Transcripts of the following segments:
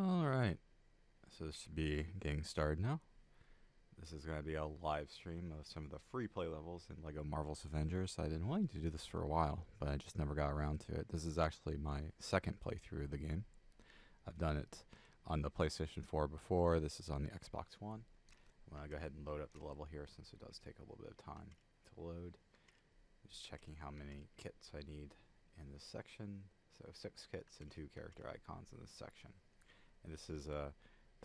Alright, so this should be getting started now. This is going to be a live stream of some of the free play levels in LEGO Marvel's Avengers. I've been wanting to do this for a while, but I just never got around to it. This is actually my second playthrough of the game. I've done it on the PlayStation 4 before. This is on the Xbox One. I'm going to go ahead and load up the level here since it does take a little bit of time to load. Just checking how many kits I need in this section. So 6 kits and 2 character icons in this section. And this is the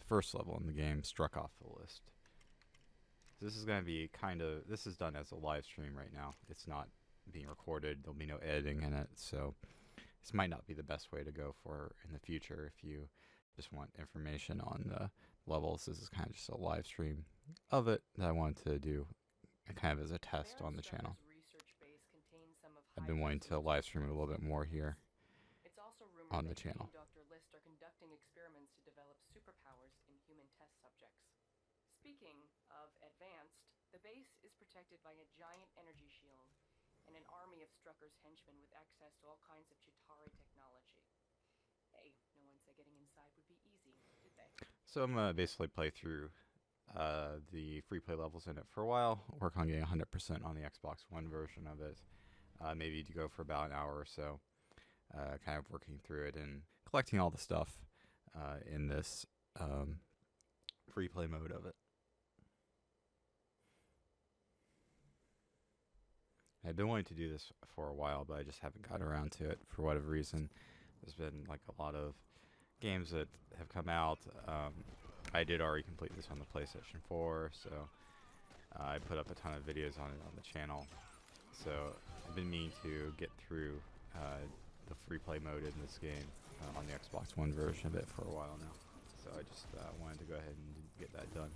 first level in the game, struck off the list. So this is going to be this is done as a live stream right now. It's not being recorded. There'll be no editing in it. So this might not be the best way to go for in the future if you just want information on the levels. This is kind of just a live stream of it that I wanted to do kind of as a test on the channel. I've been wanting to live stream it a little bit more here on the channel. Dr. List are conducting experiments to develop superpowers in human test subjects. Speaking of advanced, the base is protected by a giant energy shield and an army of Strucker's henchmen with access to all kinds of Chitauri technology. Hey, no one said getting inside would be easy, did they? So I'm going to basically play through the free play levels in it for a while, work on getting 100% on the Xbox One version of it, maybe to go for about an hour or so. Kind of working through it and collecting all the stuff in this free play mode of it. I've been wanting to do this for a while, but I just haven't got around to it for whatever reason. There's been like a lot of games that have come out. I did already complete this on the PlayStation 4, so I put up a ton of videos on it on the channel. So I've been meaning to get through the free play mode in this game on the Xbox One version of it for a while now. So I just wanted to go ahead and get that done.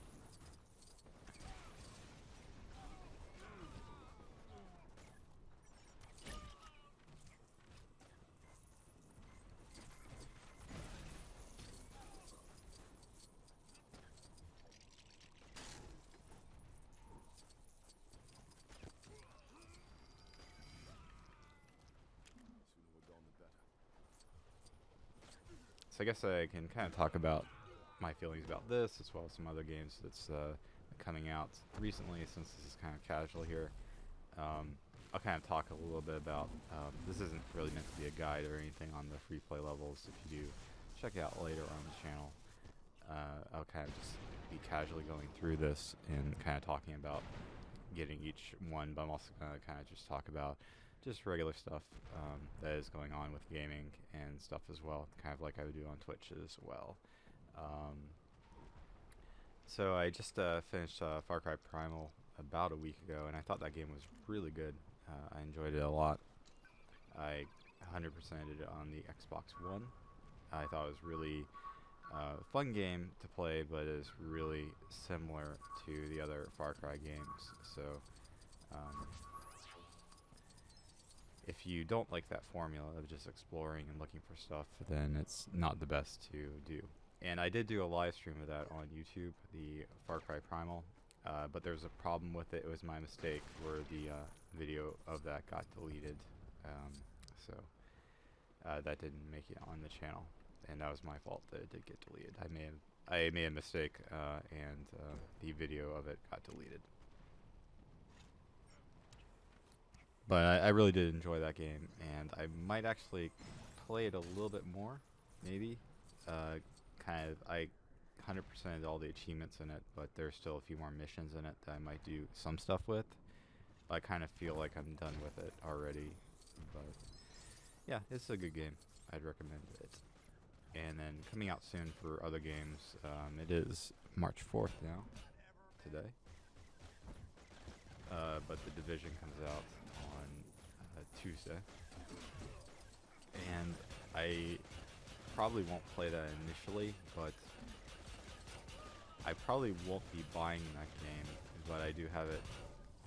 So I guess I can kind of talk about my feelings about this as well as some other games that's coming out recently, since this is kind of casual here. I'll kind of talk a little bit about, this isn't really meant to be a guide or anything on the free play levels. If you do check it out later on the channel, I'll kind of just be casually going through this and kind of talking about getting each one, but I'm also going to kind of just talk about just regular stuff that is going on with gaming and stuff as well, kind of like I would do on Twitch as well. So I just finished Far Cry Primal about a week ago, and I thought that game was really good. I enjoyed it a lot. I 100%ed it on the Xbox One. I thought it was really fun game to play, but it is really similar to the other Far Cry games. So if you don't like that formula of just exploring and looking for stuff, then it's not the best to do. And I did do a live stream of that on YouTube, the Far Cry Primal, but there's a problem with it. It was my mistake where the video of that got deleted, so that didn't make it on the channel, and that was my fault that it did get deleted. I made a mistake, and the video of it got deleted. But I really did enjoy that game, and I might actually play it a little bit more, maybe. I 100%ed all the achievements in it, but there's still a few more missions in it that I might do some stuff with. But I kind of feel like I'm done with it already. But yeah, it's a good game. I'd recommend it. And then coming out soon for other games, it is March 4th now, today. But The Division comes out on Tuesday, and I probably won't play that initially, but I probably won't be buying that game, but I do have it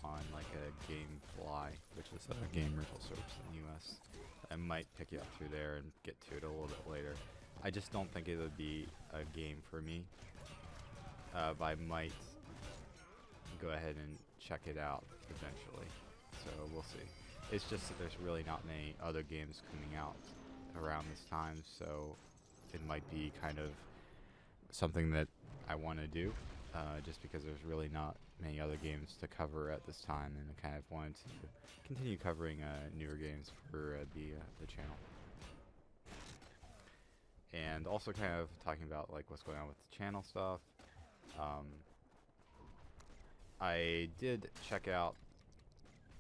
on like a GameFly, which is a game rental service in the US. I might pick it up through there and get to it a little bit later. I just don't think it would be a game for me, but I might go ahead and check it out eventually, so we'll see. It's just that there's really not many other games coming out around this time, so it might be kind of something that I want to do, just because there's really not many other games to cover at this time, and I kind of wanted to continue covering newer games for the channel. And also kind of talking about like what's going on with the channel stuff. I did check out.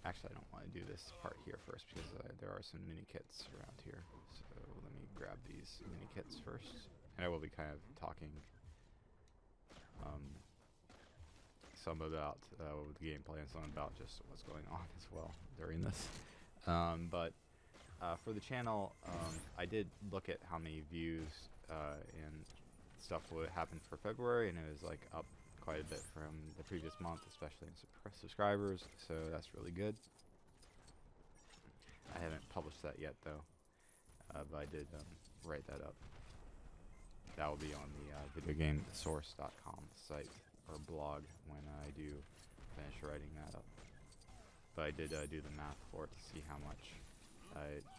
Actually, I don't want to do this part here first because there are some mini kits around here. So let me grab these mini kits first, and I will be kind of talking some about the gameplay and some about just what's going on as well during this. But for the channel, I did look at how many views and stuff would happen for February, and it was like up quite a bit from the previous month, especially in subscribers, so that's really good. I haven't published that yet though, but I did write that up. That will be on the videogamesource.com site or blog when I do finish writing that up. But I did do the math for it to see how much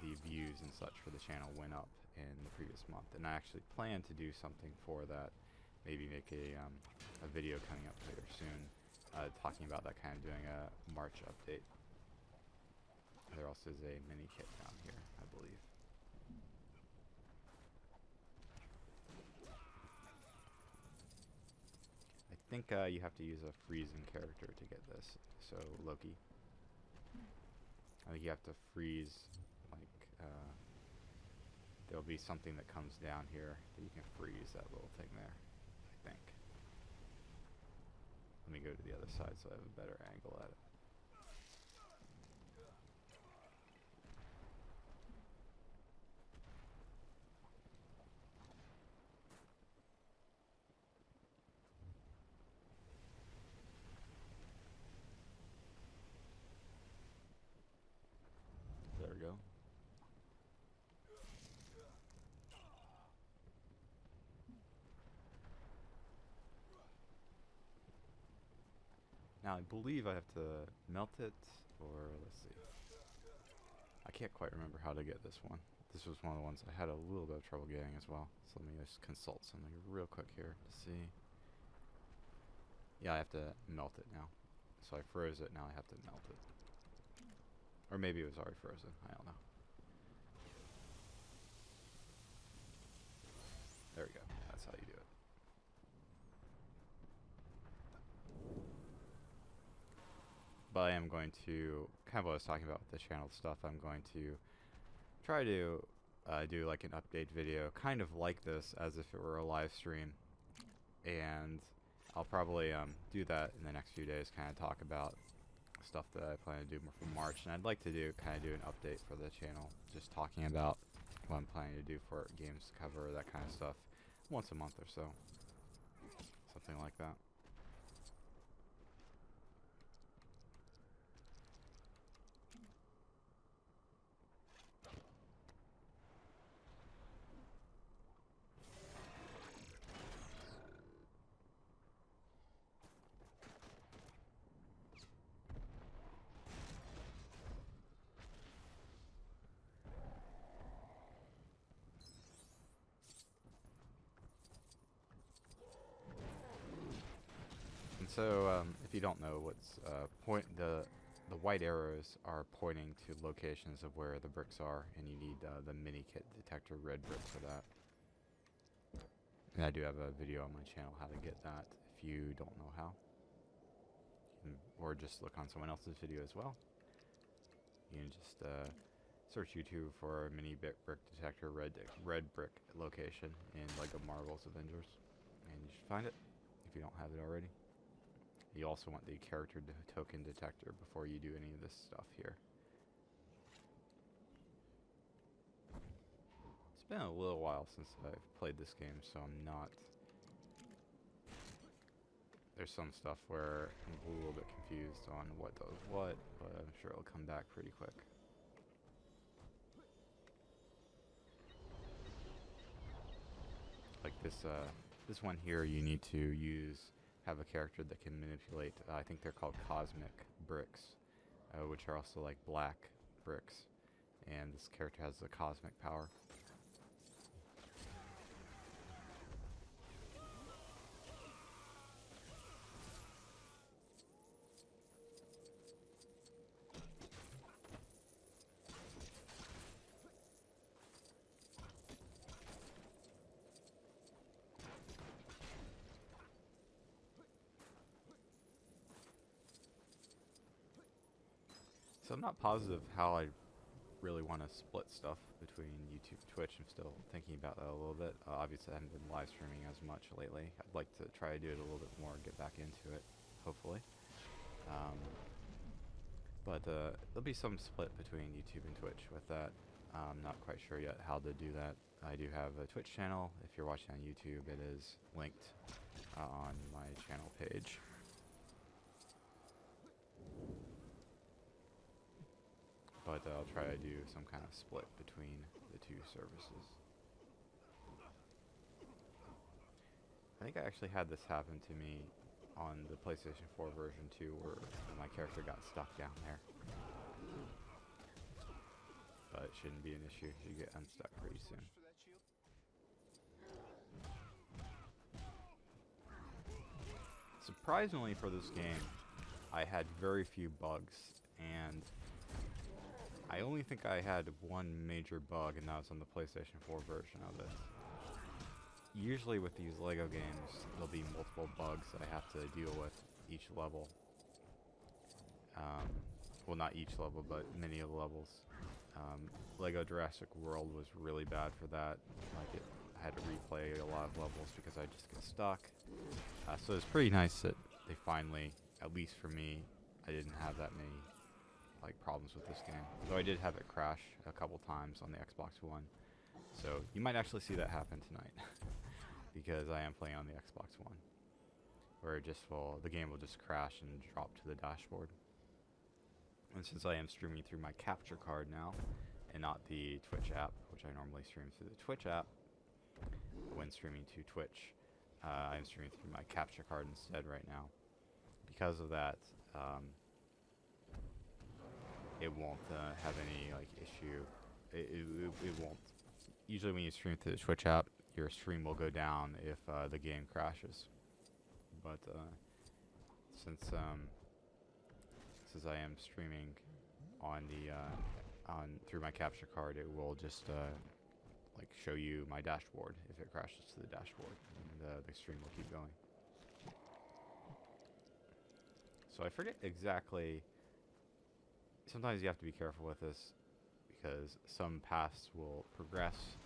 the views and such for the channel went up in the previous month, and I actually plan to do something for that. Maybe make a video coming up later soon, talking about that, kind of doing a March update. There also is a mini kit down here, I believe. I think you have to use a freezing character to get this. So Loki. I think you have to freeze, like, there'll be something that comes down here that you can freeze that little thing there, I think. Let me go to the other side so I have a better angle at it. There we go. Now I believe I have to melt it, or let's see. I can't quite remember how to get this one. This was one of the ones I had a little bit of trouble getting as well. So let me just consult something real quick here to see. Yeah, I have to melt it now. So I froze it, now I have to melt it. Or maybe it was already frozen, I don't know. There we go, that's how you do it. But I am going to, kind of what I was talking about with the channel stuff, I'm going to try to do like an update video, kind of like this, as if it were a live stream. And I'll probably do that in the next few days, kind of talk about stuff that I plan to do for March. And I'd like to do kind of do an update for the channel, just talking about what I'm planning to do for games to cover, that kind of stuff, once a month or so. Something like that. So, if you don't know what's the white arrows are pointing to locations of where the bricks are, and you need the mini kit detector red brick for that. And I do have a video on my channel how to get that if you don't know how. Or just look on someone else's video as well. You can just search YouTube for mini brick detector red brick location in LEGO Marvel's Avengers, and you should find it if you don't have it already. You also want the character token detector before you do any of this stuff here. It's been a little while since I've played this game, so I'm not... There's some stuff where I'm a little bit confused on what does what, but I'm sure it'll come back pretty quick. Like this one here, you need to have a character that can manipulate, I think they're called cosmic bricks, which are also like black bricks, and this character has the cosmic power. So I'm not positive how I really want to split stuff between YouTube and Twitch. I'm still thinking about that a little bit. Obviously, I haven't been live streaming as much lately. I'd like to try to do it a little bit more, get back into it, hopefully. But there'll be some split between YouTube and Twitch with that. I'm not quite sure yet how to do that. I do have a Twitch channel. If you're watching on YouTube, it is linked on my channel page. But I'll try to do some kind of split between the two services. I think I actually had this happen to me on the PlayStation 4 version too, where my character got stuck down there. But it shouldn't be an issue. You get unstuck pretty soon. Surprisingly for this game, I had very few bugs, and I only think I had one major bug, and that was on the PlayStation 4 version of it. Usually with these LEGO games, there'll be multiple bugs that I have to deal with each level. Well, not each level, but many of the levels. LEGO Jurassic World was really bad for that. Like I had to replay a lot of levels because I just get stuck. So it's pretty nice that they finally, at least for me, I didn't have that many problems with this game. Though I did have it crash a couple times on the Xbox One. So you might actually see that happen tonight. Because I am playing on the Xbox One. Where the game will just crash and drop to the dashboard. And since I am streaming through my capture card now, and not the Twitch app, which I normally stream through the Twitch app, when streaming to Twitch, I'm streaming through my capture card instead right now. Because of that, it won't have any issue. It won't. Usually when you stream through the Twitch app, your stream will go down if the game crashes. But since I am streaming on through my capture card, it will just show you my dashboard if it crashes to the dashboard, and the stream will keep going. So I forget exactly. Sometimes you have to be careful with this because some paths will progress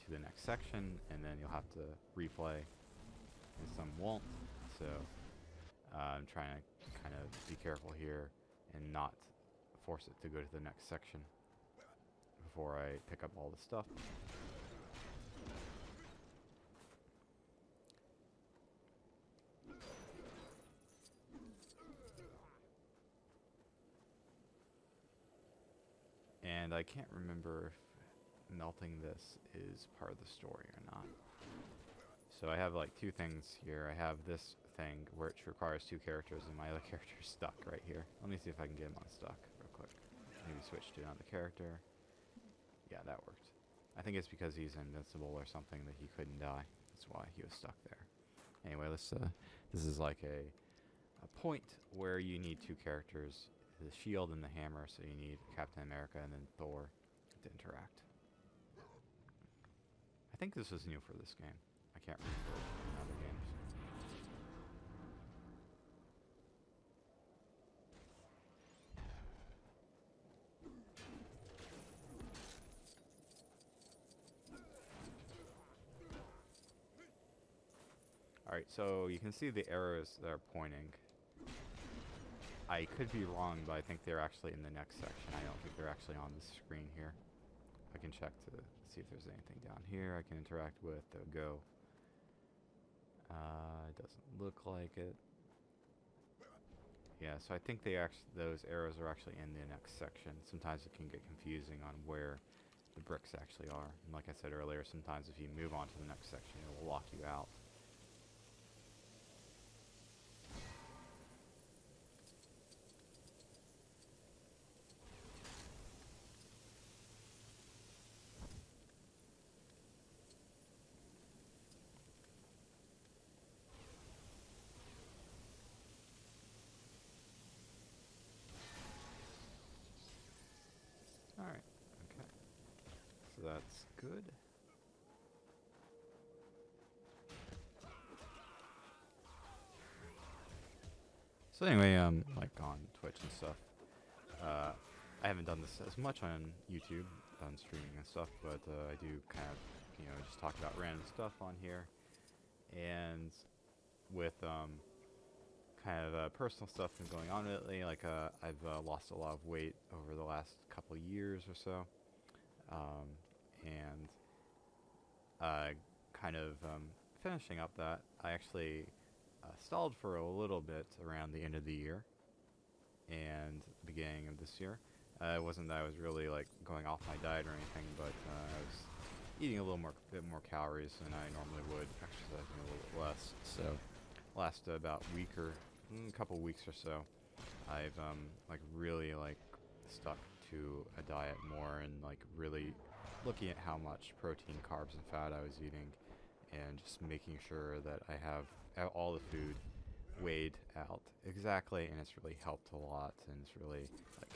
to the next section and then you'll have to replay, and some won't. So I'm trying to kind of be careful here and not force it to go to the next section before I pick up all the stuff. And I can't remember if melting this is part of the story or not. So I have two things here. I have this thing which requires two characters, and my other character is stuck right here. Let me see if I can get him unstuck real quick. Maybe switch to another character. Yeah, that worked. I think it's because he's invincible or something that he couldn't die. That's why he was stuck there. Anyway, this is like a point where you need two characters, the shield and the hammer, so you need Captain America and then Thor to interact. I think this is new for this game. I can't remember in other games. Alright, so you can see the arrows that are pointing. I could be wrong, but I think they're actually in the next section. I don't think they're actually on the screen here. I can check to see if there's anything down here I can interact with. Go. It doesn't look like it. Yeah, so I think those arrows are actually in the next section. Sometimes it can get confusing on where the bricks actually are. And like I said earlier, sometimes if you move on to the next section, it will lock you out. Alright, okay. So that's good. So anyway, on Twitch and stuff, I haven't done this as much on YouTube, on streaming and stuff, but I do kind of, just talk about random stuff on here. And with kind of personal stuff been going on lately, like I've lost a lot of weight over the last couple years or so. And kind of finishing up that, I actually stalled for a little bit around the end of the year and beginning of this year. It wasn't that I was really like going off my diet or anything, but I was eating a bit more calories than I normally would, exercising a little bit less. So, last about week or couple weeks or so, I've like really like stuck to a diet more and like really looking at how much protein, carbs, and fat I was eating, and just making sure that I have all the food weighed out exactly, and it's really helped a lot, and it's really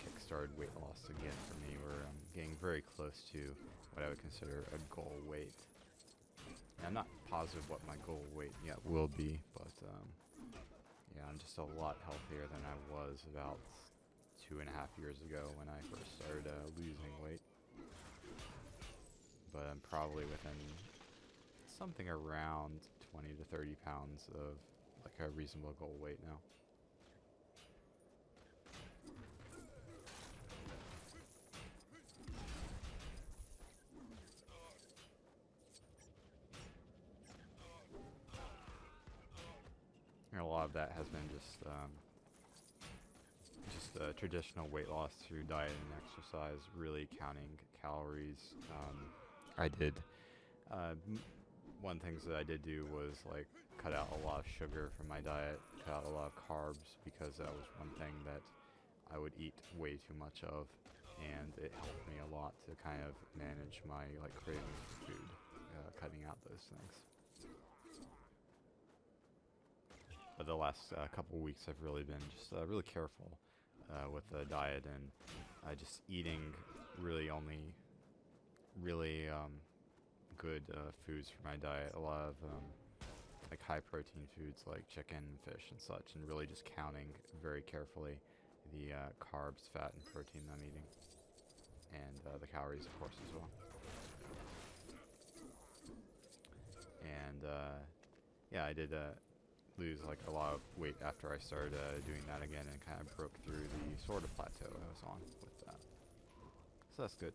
kick-started weight loss again for me, where I'm getting very close to what I would consider a goal weight. And I'm not positive what my goal weight yet will be, but yeah, I'm just a lot healthier than I was about 2.5 years ago when I first started losing weight. But I'm probably within something around 20 to 30 pounds of like a reasonable goal weight now. And a lot of that has been just traditional weight loss through diet and exercise, really counting calories. I did one things that I did do was like cut out a lot of sugar from my diet, cut out a lot of carbs, because that was one thing that I would eat way too much of, and it helped me a lot to kind of manage my like cravings for food, cutting out those things. But the last couple weeks I've really been just really careful with the diet, and just eating really only really good foods for my diet. A lot of like high protein foods like chicken, fish, and such, and really just counting very carefully the carbs, fat, and protein I'm eating, and the calories, of course, as well. And yeah, I did lose like a lot of weight after I started doing that again, and kind of broke through the sort of plateau I was on with that. So that's good.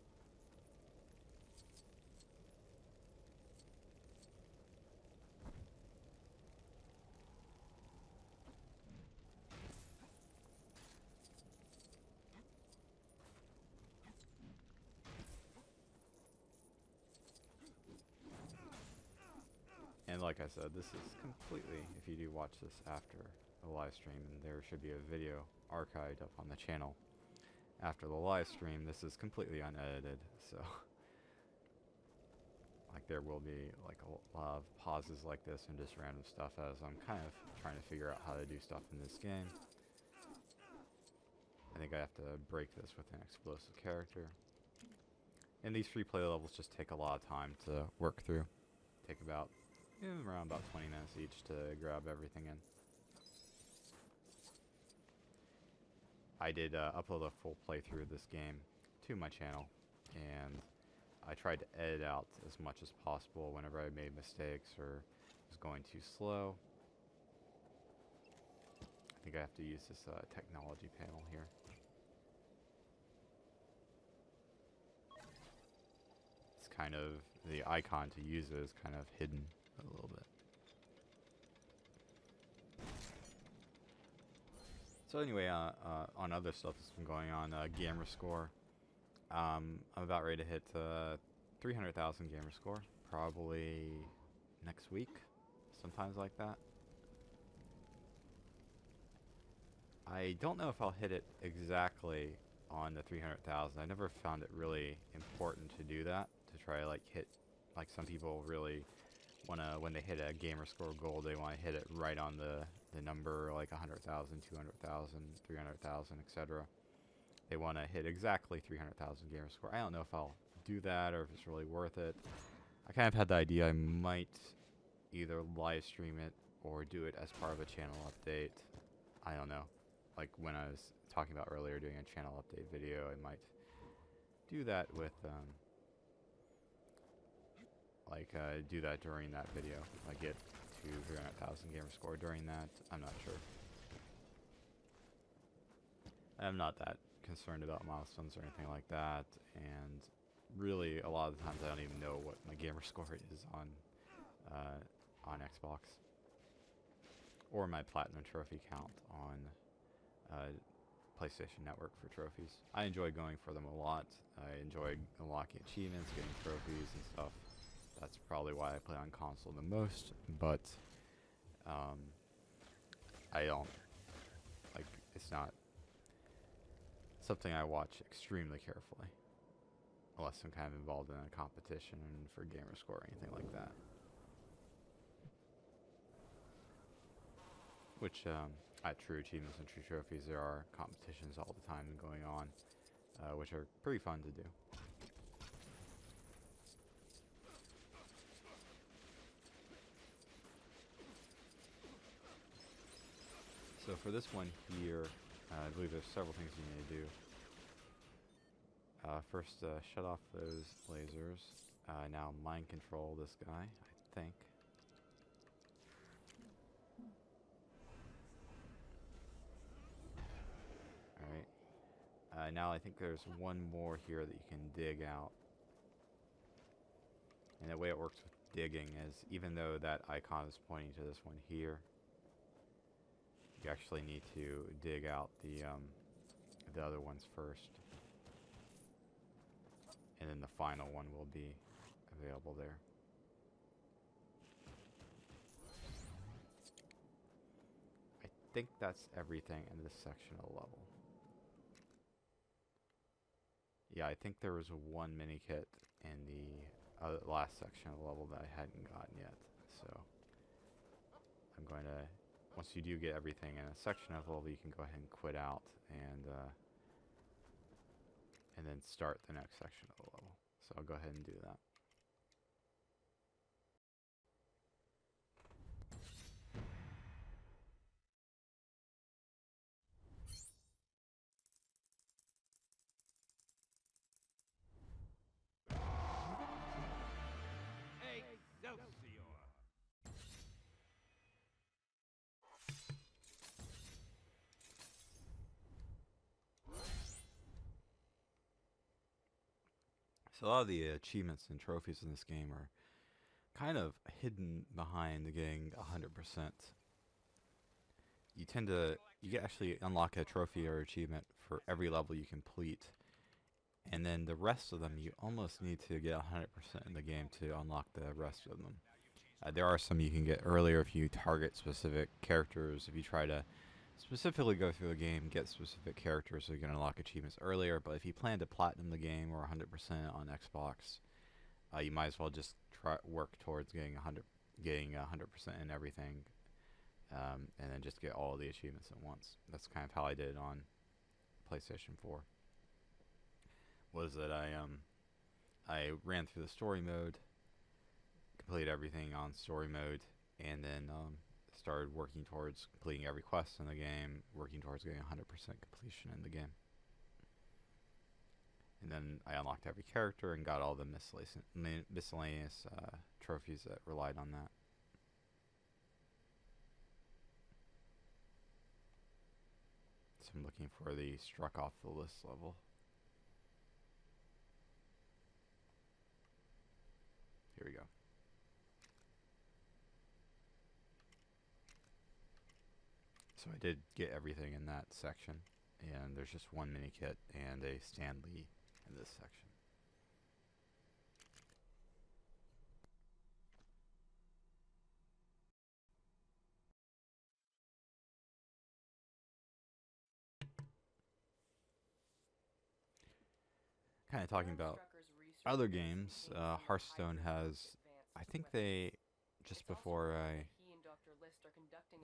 And like I said, this is completely, if you do watch this after the live stream, there should be a video archived up on the channel after the live stream. This is completely unedited, so like there will be like a lot of pauses like this and just random stuff as I'm kind of trying to figure out how to do stuff in this game. I think I have to break this with an explosive character. And these free play levels just take a lot of time to work through. Take about around about 20 minutes each to grab everything in. I did upload a full playthrough of this game to my channel, and I tried to edit out as much as possible whenever I made mistakes or was going too slow. I think I have to use this technology panel here. It's kind of, the icon to use it is kind of hidden a little bit. So anyway, on other stuff that's been going on, gamer score. I'm about ready to hit 300,000 gamer score, probably next week, sometimes like that. I don't know if I'll hit it exactly on the 300,000. I never found it really important to do that, to try like hit, like some people really wanna, when they hit a gamer score goal, they want to hit it right on the number, like 100,000, 200,000, 300,000, etc. They want to hit exactly 300,000 gamer score. I don't know if I'll do that or if it's really worth it. I kind of had the idea I might either live stream it or do it as part of a channel update. I don't know. Like when I was talking about earlier, doing a channel update video. I might do that with, do that during that video. Like get to 300,000 gamer score during that. I'm not sure. I'm not that concerned about milestones or anything like that, and really a lot of the times I don't even know what my gamer score is on Xbox, or my platinum trophy count on PlayStation Network for trophies. I enjoy going for them a lot. I enjoy unlocking achievements, getting trophies and stuff. That's probably why I play on console the most, but I don't, like, it's not something I watch extremely carefully, unless I'm kind of involved in a competition for gamer score or anything like that. Which, at True Achievements and True Trophies, there are competitions all the time going on, which are pretty fun to do. So for this one here, I believe there's several things you need to do. First, shut off those lasers. Now mind control this guy, I think. Alright. Now I think there's one more here that you can dig out. And the way it works with digging is, even though that icon is pointing to this one here, you actually need to dig out the other ones first. And then the final one will be available there. I think that's everything in this section of the level. Yeah, I think there was one mini kit in the last section of the level that I hadn't gotten yet. So I'm going to, once you do get everything in a section of the level, you can go ahead and quit out and then start the next section of the level. So I'll go ahead and do that. So a lot of the achievements and trophies in this game are kind of hidden behind the getting 100%. You actually unlock a trophy or achievement for every level you complete, and then the rest of them you almost need to get 100% in the game to unlock the rest of them. There are some you can get earlier if you target specific characters, if you try to specifically go through the game, get specific characters so you can unlock achievements earlier, but if you plan to platinum the game or 100% on Xbox, you might as well just work towards getting 100% in everything, and then just get all of the achievements at once. That's kind of how I did it on PlayStation 4. Was that I ran through the story mode, completed everything on story mode, and then started working towards completing every quest in the game, working towards getting 100% completion in the game. And then I unlocked every character and got all the miscellaneous trophies that relied on that. So I'm looking for the struck off the list level. Here we go. So I did get everything in that section, and there's just one mini kit and a Stan Lee in this section. Kind of talking about other games, Hearthstone has, I think they, just before I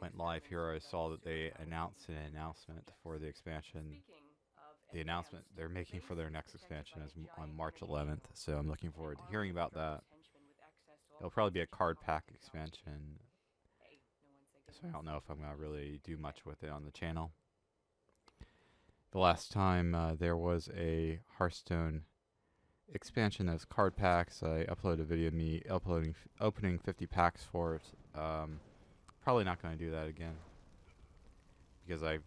went live here, I saw that they announced an announcement for the expansion. The announcement they're making for their next expansion is on March 11th, so I'm looking forward to hearing about that. It'll probably be a card pack expansion, so I don't know if I'm going to really do much with it on the channel. the last time there was a Hearthstone expansion as card packs. I uploaded a video of me opening 50 packs for it. Probably not going to do that again because I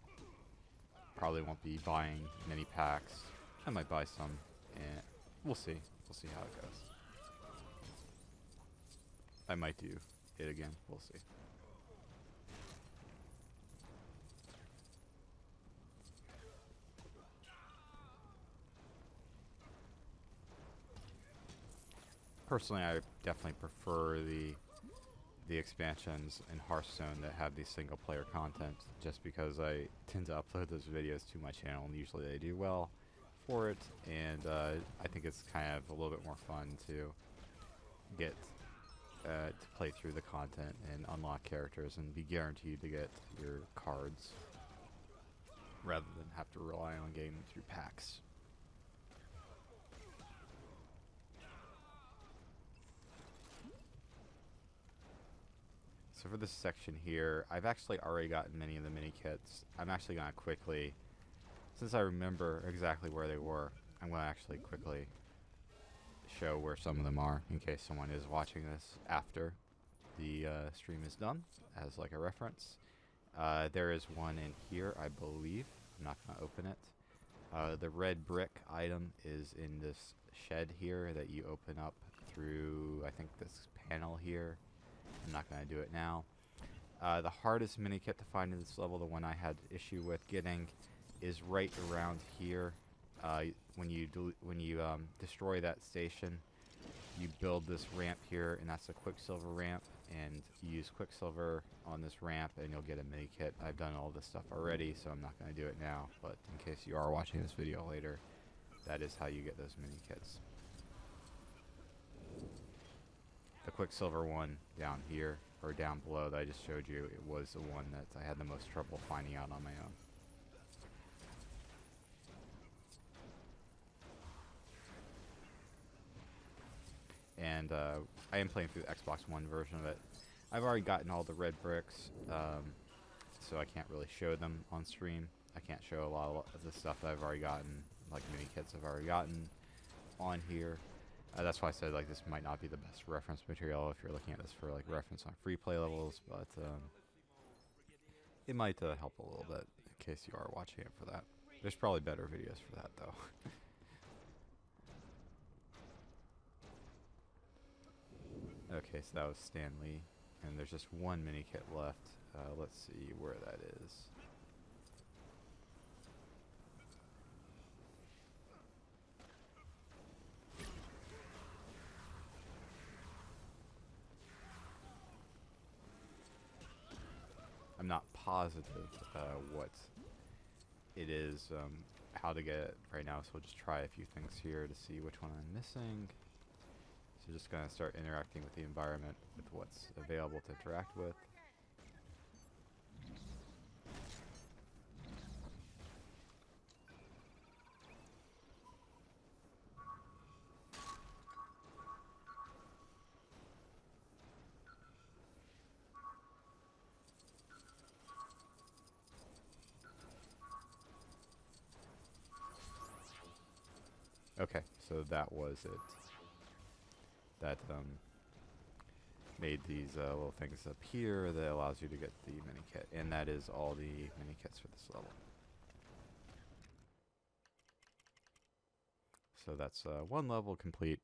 probably won't be buying many packs. I might buy some, and we'll see. We'll see how it goes. I might do it again. We'll see. Personally, I definitely prefer the expansions in Hearthstone that have the single player content, just because I tend to upload those videos to my channel, and usually they do well for it, and I think it's kind of a little bit more fun to get to play through the content and unlock characters and be guaranteed to get your cards rather than have to rely on getting them through packs. So for this section here, I've actually already gotten many of the mini kits. I'm actually going to quickly, since I remember exactly where they were, I'm going to actually quickly show where some of them are in case someone is watching this after the stream is done as like a reference. There is one in here, I believe. I'm not going to open it. The red brick item is in this shed here that you open up through, I think, this panel here. I'm not going to do it now. The hardest mini kit to find in this level, the one I had issue with getting, is right around here. When you destroy that station, you build this ramp here, and that's a Quicksilver ramp. And you use Quicksilver on this ramp, and you'll get a mini kit. I've done all this stuff already, so I'm not going to do it now. But in case you are watching this video later, that is how you get those mini kits. The Quicksilver one down here, or down below that I just showed you, it was the one that I had the most trouble finding out on my own. And I am playing through the Xbox One version of it. I've already gotten all the red bricks, so I can't really show them on stream. I can't show a lot of the stuff that I've already gotten, like mini kits I've already gotten on here. That's why I said like this might not be the best reference material if you're looking at this for like reference on free play levels, but it might help a little bit in case you are watching it for that. There's probably better videos for that though. Okay, so that was Stanley, and there's just one mini kit left. Let's see where that is. I'm not positive what it is, how to get it right now, so we'll just try a few things here to see which one I'm missing. So just going to start interacting with the environment with what's available to interact with. Okay, so that was it. That made these little things appear that allows you to get the mini kit, and that is all the mini kits for this level. So that's one level complete,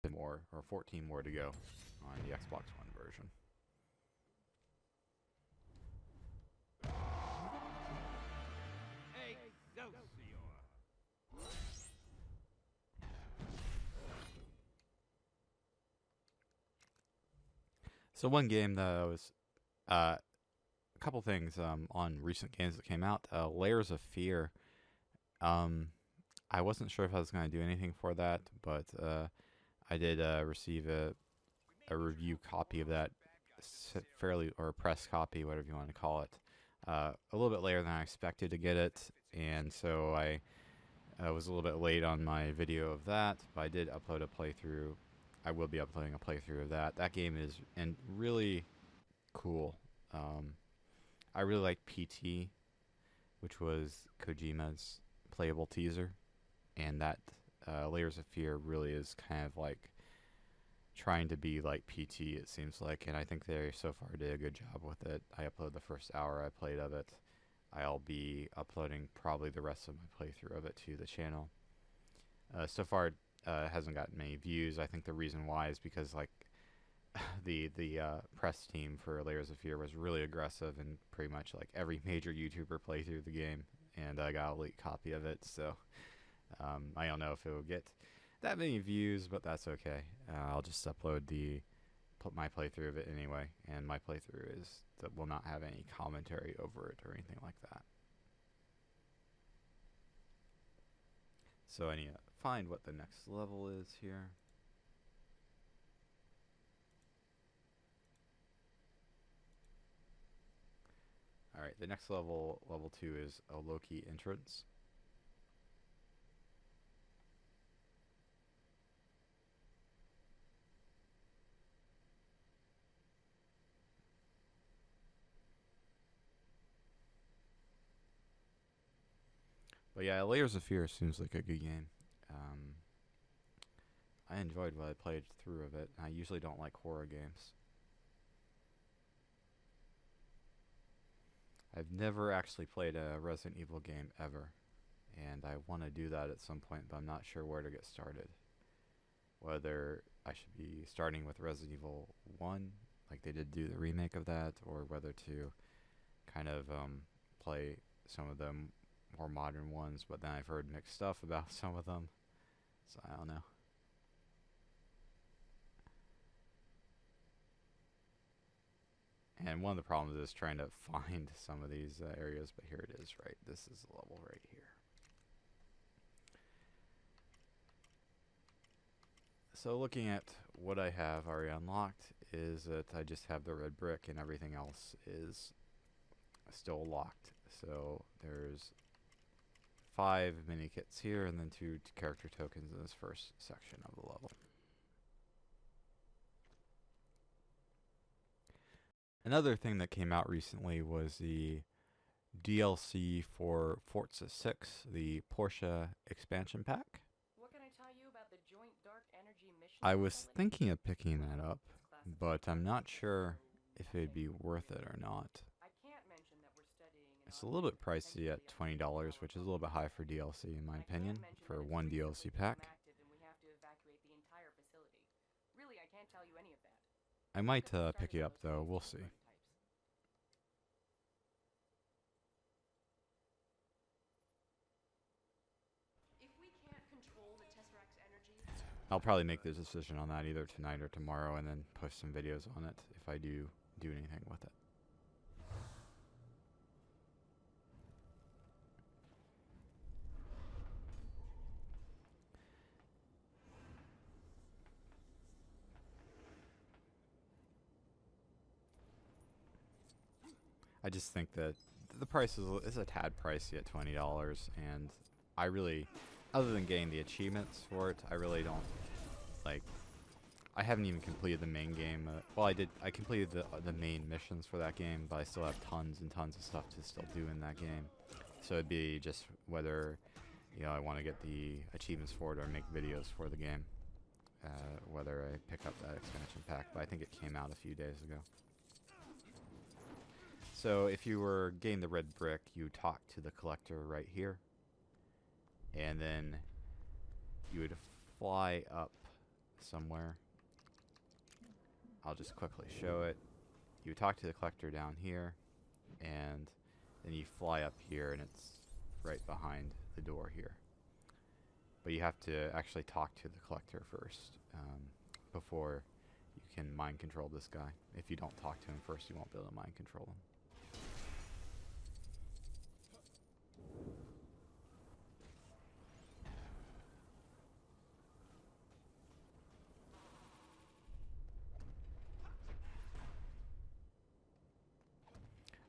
15 more or 14 more to go on the Xbox One version. So one game that I was, a couple things on recent games that came out. Layers of Fear. I wasn't sure if I was going to do anything for that, but I did receive a review copy of that, or a press copy, whatever you want to call it, a little bit later than I expected to get it, and so I was a little bit late on my video of that, but I did upload a playthrough. I will be uploading a playthrough of that. That game is really cool. I really like PT, which was Kojima's playable teaser, and that Layers of Fear really is kind of like trying to be like PT, it seems like, and I think they so far did a good job with it. I uploaded the first hour I played of it. I'll be uploading probably the rest of my playthrough of it to the channel. So far, it hasn't gotten many views. I think the reason why is because like the press team for Layers of Fear was really aggressive, and pretty much like every major YouTuber played through the game, and I got a leaked copy of it. So I don't know if it will get that many views, but that's okay. I'll just upload my playthrough of it anyway, and my playthrough will not have any commentary over it or anything like that. So I need to find what the next level is here. Alright, the next level, level 2, is a Loki Entrance. But yeah, Layers of Fear seems like a good game. I enjoyed what I played through of it. I usually don't like horror games. I've never actually played a Resident Evil game ever, and I want to do that at some point, but I'm not sure where to get started. Whether I should be starting with Resident Evil 1, like they did do the remake of that, or whether to kind of play some of the more modern ones, but then I've heard mixed stuff about some of them, so I don't know. And one of the problems is trying to find some of these areas, but here it is, right? This is the level right here. So looking at what I have already unlocked is that I just have the red brick and everything else is still locked. So there's 5 mini kits here and then 2 character tokens in this first section of the level. Another thing that came out recently was the DLC for Forza 6, the Porsche expansion pack. What can I tell you about the Joint Dark Energy mission? I was thinking of picking that up, but I'm not sure if it'd be worth it or not. I can't mention that we're studying. It's a little bit pricey at $20, which is a little bit high for DLC in my opinion, for one DLC pack. And we have to evacuate the entire facility. Really, I can't tell you any of that. I might pick it up though, we'll see. If we can't control the Tesseract's energy, I'll probably make the decision on that either tonight or tomorrow and then post some videos on it if I do anything with it. I just think that the price is a tad pricey at $20, and I really, other than getting the achievements for it, I really don't like. I haven't even completed the main game. Well, I completed the main missions for that game, but I still have tons and tons of stuff to still do in that game. So it'd be just whether, I want to get the achievements for it or make videos for the game. Whether I pick up that expansion pack, but I think it came out a few days ago. So if you were getting the red brick, you talk to the collector right here, and then you would fly up somewhere. I'll just quickly show it. You talk to the collector down here, and then you fly up here, and it's right behind the door here. But you have to actually talk to the collector first before you can mind control this guy. If you don't talk to him first, you won't be able to mind control him.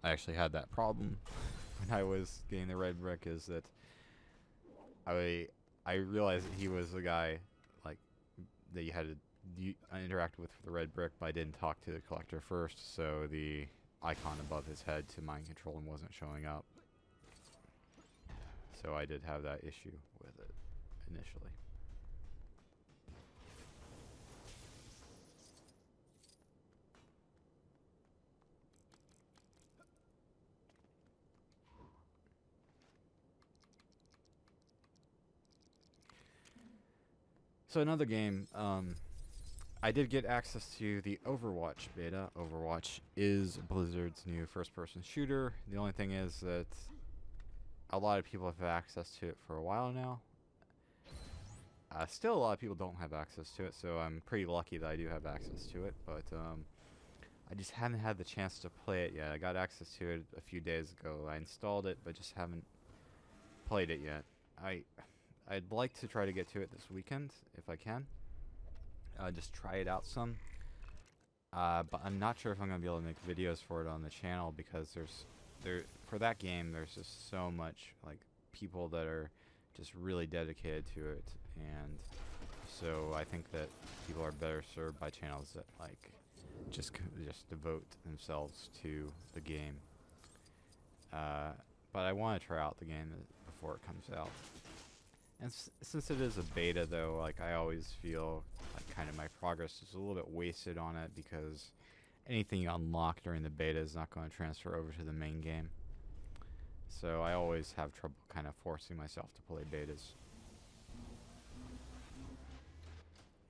I actually had that problem when I was getting the red brick, is that I realized that he was the guy like that you had to interact with the red brick, but I didn't talk to the collector first, so the icon above his head to mind control him wasn't showing up. So I did have that issue with it initially. So another game, I did get access to the Overwatch beta. Overwatch is Blizzard's new first-person shooter. The only thing is that a lot of people have access to it for a while now. Still, a lot of people don't have access to it, so I'm pretty lucky that I do have access to it. But I just haven't had the chance to play it yet. I got access to it a few days ago. I installed it, but just haven't played it yet. I'd like to try to get to it this weekend if I can. Just try it out some. But I'm not sure if I'm gonna be able to make videos for it on the channel because for that game there's just so much like people that are just really dedicated to it, and so I think that people are better served by channels that like just devote themselves to the game. But I want to try out the game before it comes out. And since it is a beta, though, like I always feel like kind of my progress is a little bit wasted on it because anything you unlock during the beta is not going to transfer over to the main game. So I always have trouble kind of forcing myself to play betas.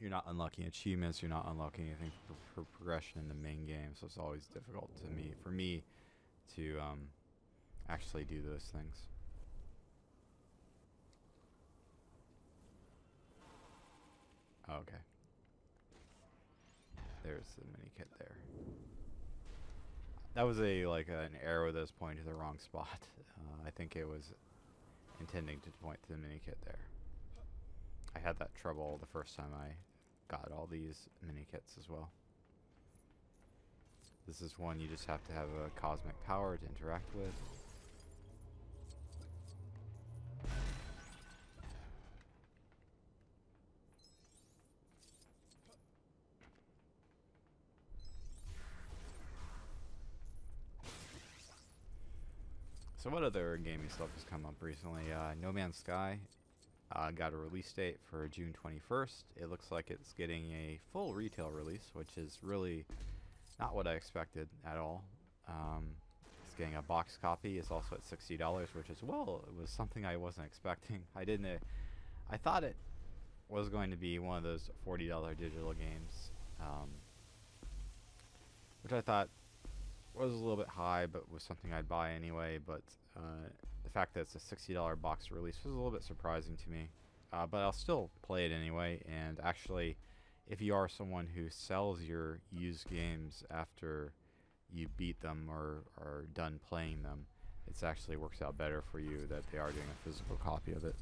You're not unlocking achievements, you're not unlocking anything for progression in the main game, so it's always difficult for me to actually do those things. Okay. There's the mini kit there. That was an arrow that was pointing to the wrong spot. I think it was intending to point to the mini kit there. I had that trouble the first time I got all these mini kits as well. This is one you just have to have a cosmic power to interact with. So what other gaming stuff has come up recently? No Man's Sky got a release date for June 21st. It looks like it's getting a full retail release, which is really not what I expected at all. It's getting a box copy. It's also at $60, which is, well, it was something I wasn't expecting. I thought it was going to be one of those $40 digital games, which I thought was a little bit high, but was something I'd buy anyway. But the fact that it's a $60 box release was a little bit surprising to me. But I'll still play it anyway. And actually, if you are someone who sells your used games after you beat them or are done playing them, it actually works out better for you that they are doing a physical copy of it.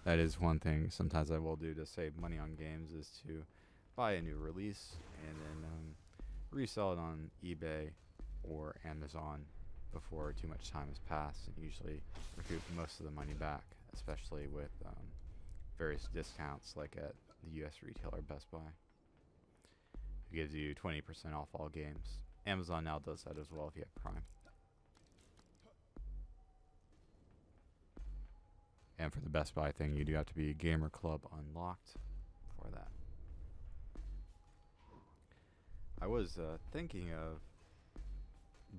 That is one thing sometimes I will do to save money on games, is to buy a new release and then resell it on eBay or Amazon before too much time has passed, and usually recoup most of the money back, especially with various discounts like at the US retailer Best Buy. It gives you 20% off all games. Amazon now does that as well if you have Prime. And for the Best Buy thing, you do have to be Gamer Club unlocked for that. I was thinking of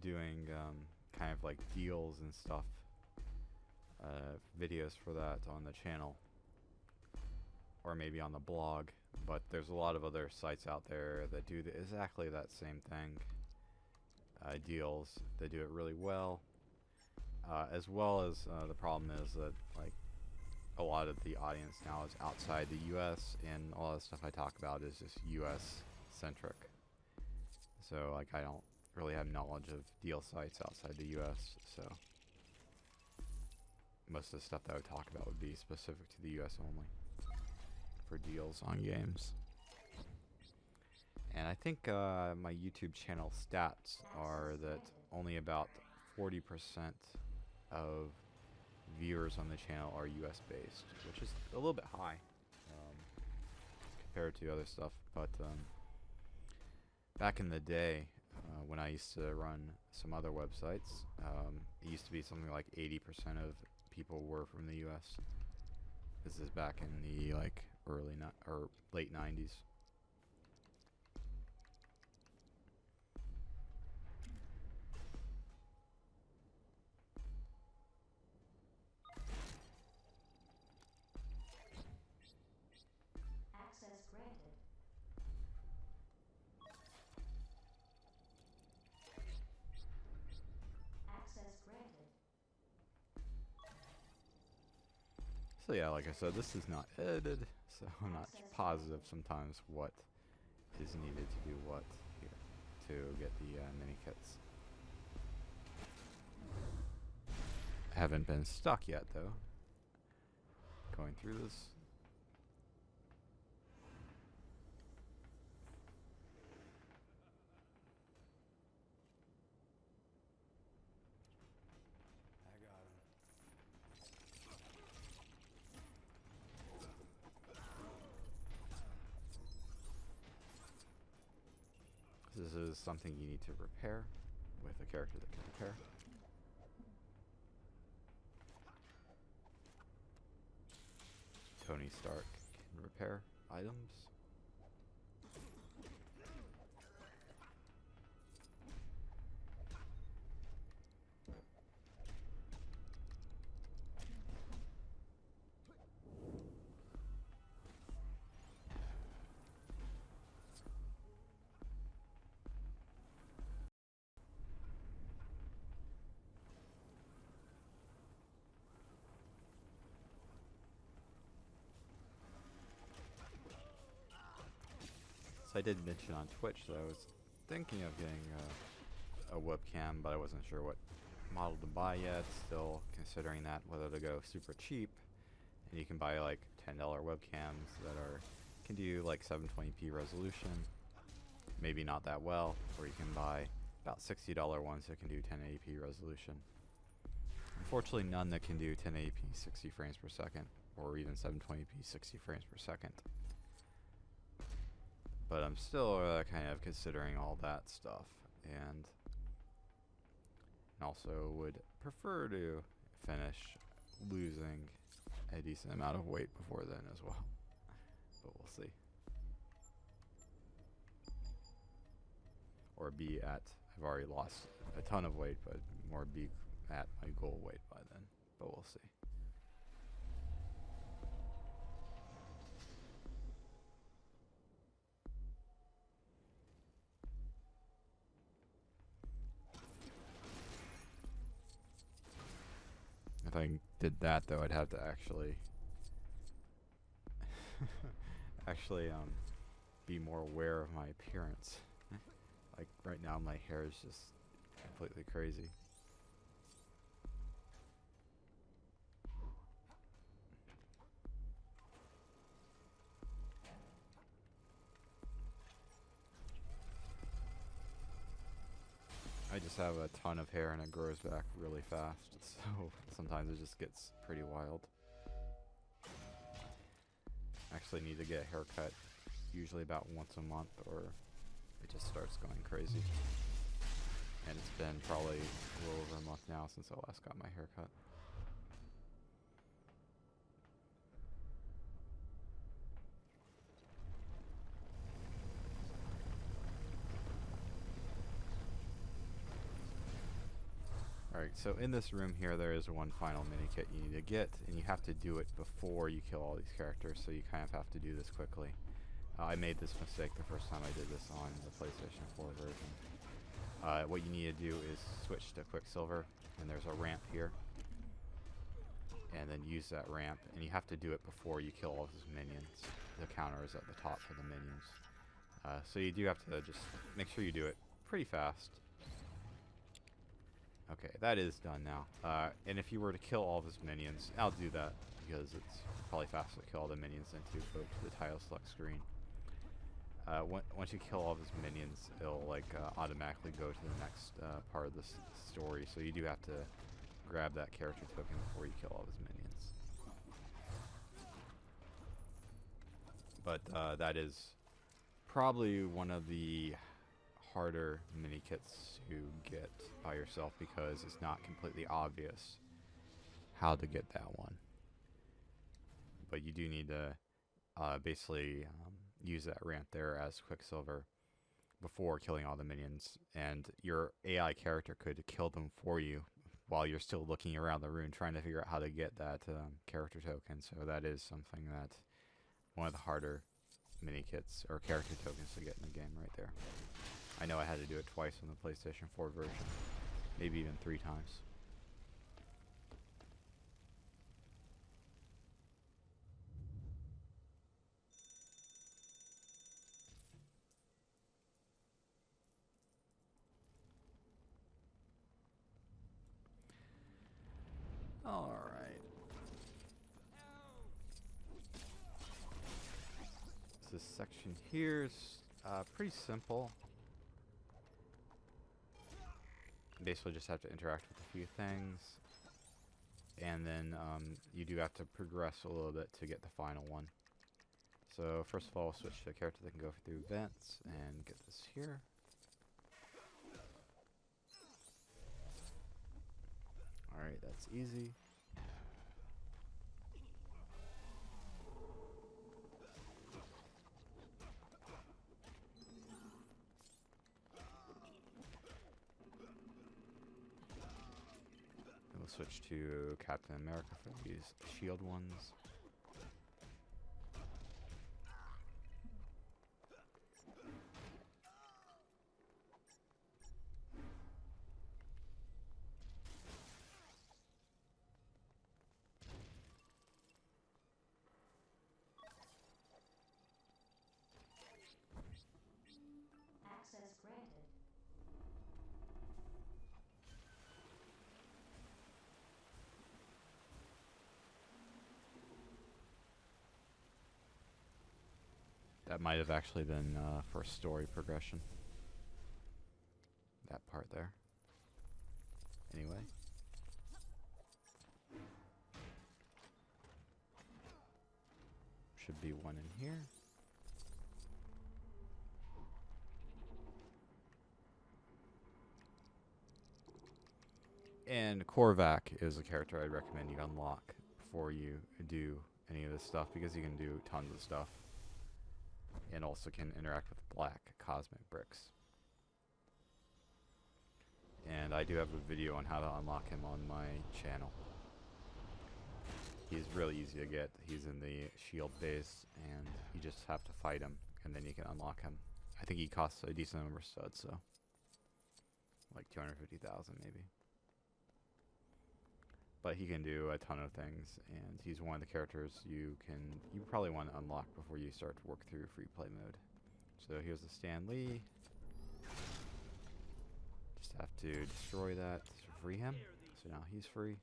doing kind of like deals and stuff, videos for that on the channel, or maybe on the blog, but there's a lot of other sites out there that do exactly that same thing. Deals, they do it really well, as the problem is that like a lot of the audience now is outside the US, and a lot of the stuff I talk about is just US centric. So like I don't really have knowledge of deal sites outside the US, so most of the stuff that I would talk about would be specific to the US only for deals on games. And I think my YouTube channel stats are that only about 40% of viewers on the channel are US based, which is a little bit high compared to other stuff. But back in the day, when I used to run some other websites, it used to be something like 80% of people were from the U.S. This is back in the like or late 90s. Access granted. Access granted. So yeah, like I said, this is not edited, so I'm not positive sometimes what is needed to do what here to get the mini kits. I haven't been stuck yet though. Going through this. I got him. This is something you need to repair with a character that can repair. Tony Stark can repair items. So I did mention on Twitch that I was thinking of getting a webcam, but I wasn't sure what model to buy yet. Still considering that, whether to go super cheap, and you can buy like $10 webcams that can do like 720p resolution, maybe not that well, or you can buy about $60 ones that can do 1080p resolution. Unfortunately, none that can do 1080p 60 frames per second, or even 720p 60 frames per second. But I'm still kind of considering all that stuff, and also would prefer to finish losing a decent amount of weight before then as well. But we'll see. Or be at, I've already lost a ton of weight, but more be at my goal weight by then. But we'll see. If I did that though, I'd have to actually be more aware of my appearance. Like right now my hair is just completely crazy. I just have a ton of hair and it grows back really fast, so sometimes it just gets pretty wild. Actually need to get a haircut usually about once a month, or it just starts going crazy. And it's been probably a little over a month now since I last got my haircut. Alright, so in this room here there is one final mini kit you need to get, and you have to do it before you kill all these characters, so you kind of have to do this quickly. I made this mistake the first time I did this on the PlayStation 4 version. What you need to do is switch to Quicksilver, and there's a ramp here. And then use that ramp, and you have to do it before you kill all of his minions. The counter is at the top for the minions. So you do have to just make sure you do it pretty fast. Okay, that is done now. And if you were to kill all of his minions, I'll do that because it's probably faster to kill all the minions than to go to the tile select screen. Once you kill all of his minions, it'll like automatically go to the next part of the story. So you do have to grab that character token before you kill all of his minions. But that is probably one of the harder mini kits to get by yourself because it's not completely obvious how to get that one. But you do need to basically use that ramp there as Quicksilver before killing all the minions, and your AI character could kill them for you while you're still looking around the room trying to figure out how to get that character token. So that is something that one of the harder mini kits or character tokens to get in the game right there. I know I had to do it twice on the PlayStation 4 version, maybe even 3 times. All right. This section here is pretty simple. Basically just have to interact with a few things. And then you do have to progress a little bit to get the final one. So first of all, switch to a character that can go through vents and get this here. Alright, that's easy. We'll switch to Captain America for these shield ones. Access granted. That might have actually been for story progression. That part there. Anyway. Should be one in here. And Korvac is a character I'd recommend you unlock before you do any of this stuff, because you can do tons of stuff. And also can interact with black cosmic bricks. And I do have a video on how to unlock him on my channel. He's really easy to get. He's in the shield base, and you just have to fight him, and then you can unlock him. I think he costs a decent number of studs, so like 250,000 maybe. But he can do a ton of things, and he's one of the characters you probably want to unlock before you start to work through free play mode. So here's the Stan Lee. Just have to destroy that to free him. So now he's free.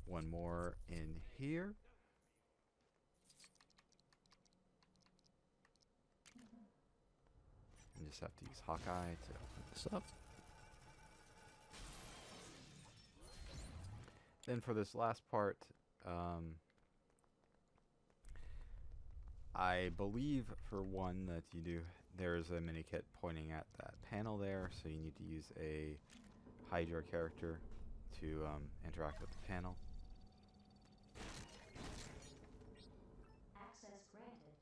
One more in here. And just have to use Hawkeye to open this up. Then for this last part, I believe for one that you do, there's a mini kit pointing at that panel there, so you need to use a Hydra character to interact with the panel. Access granted.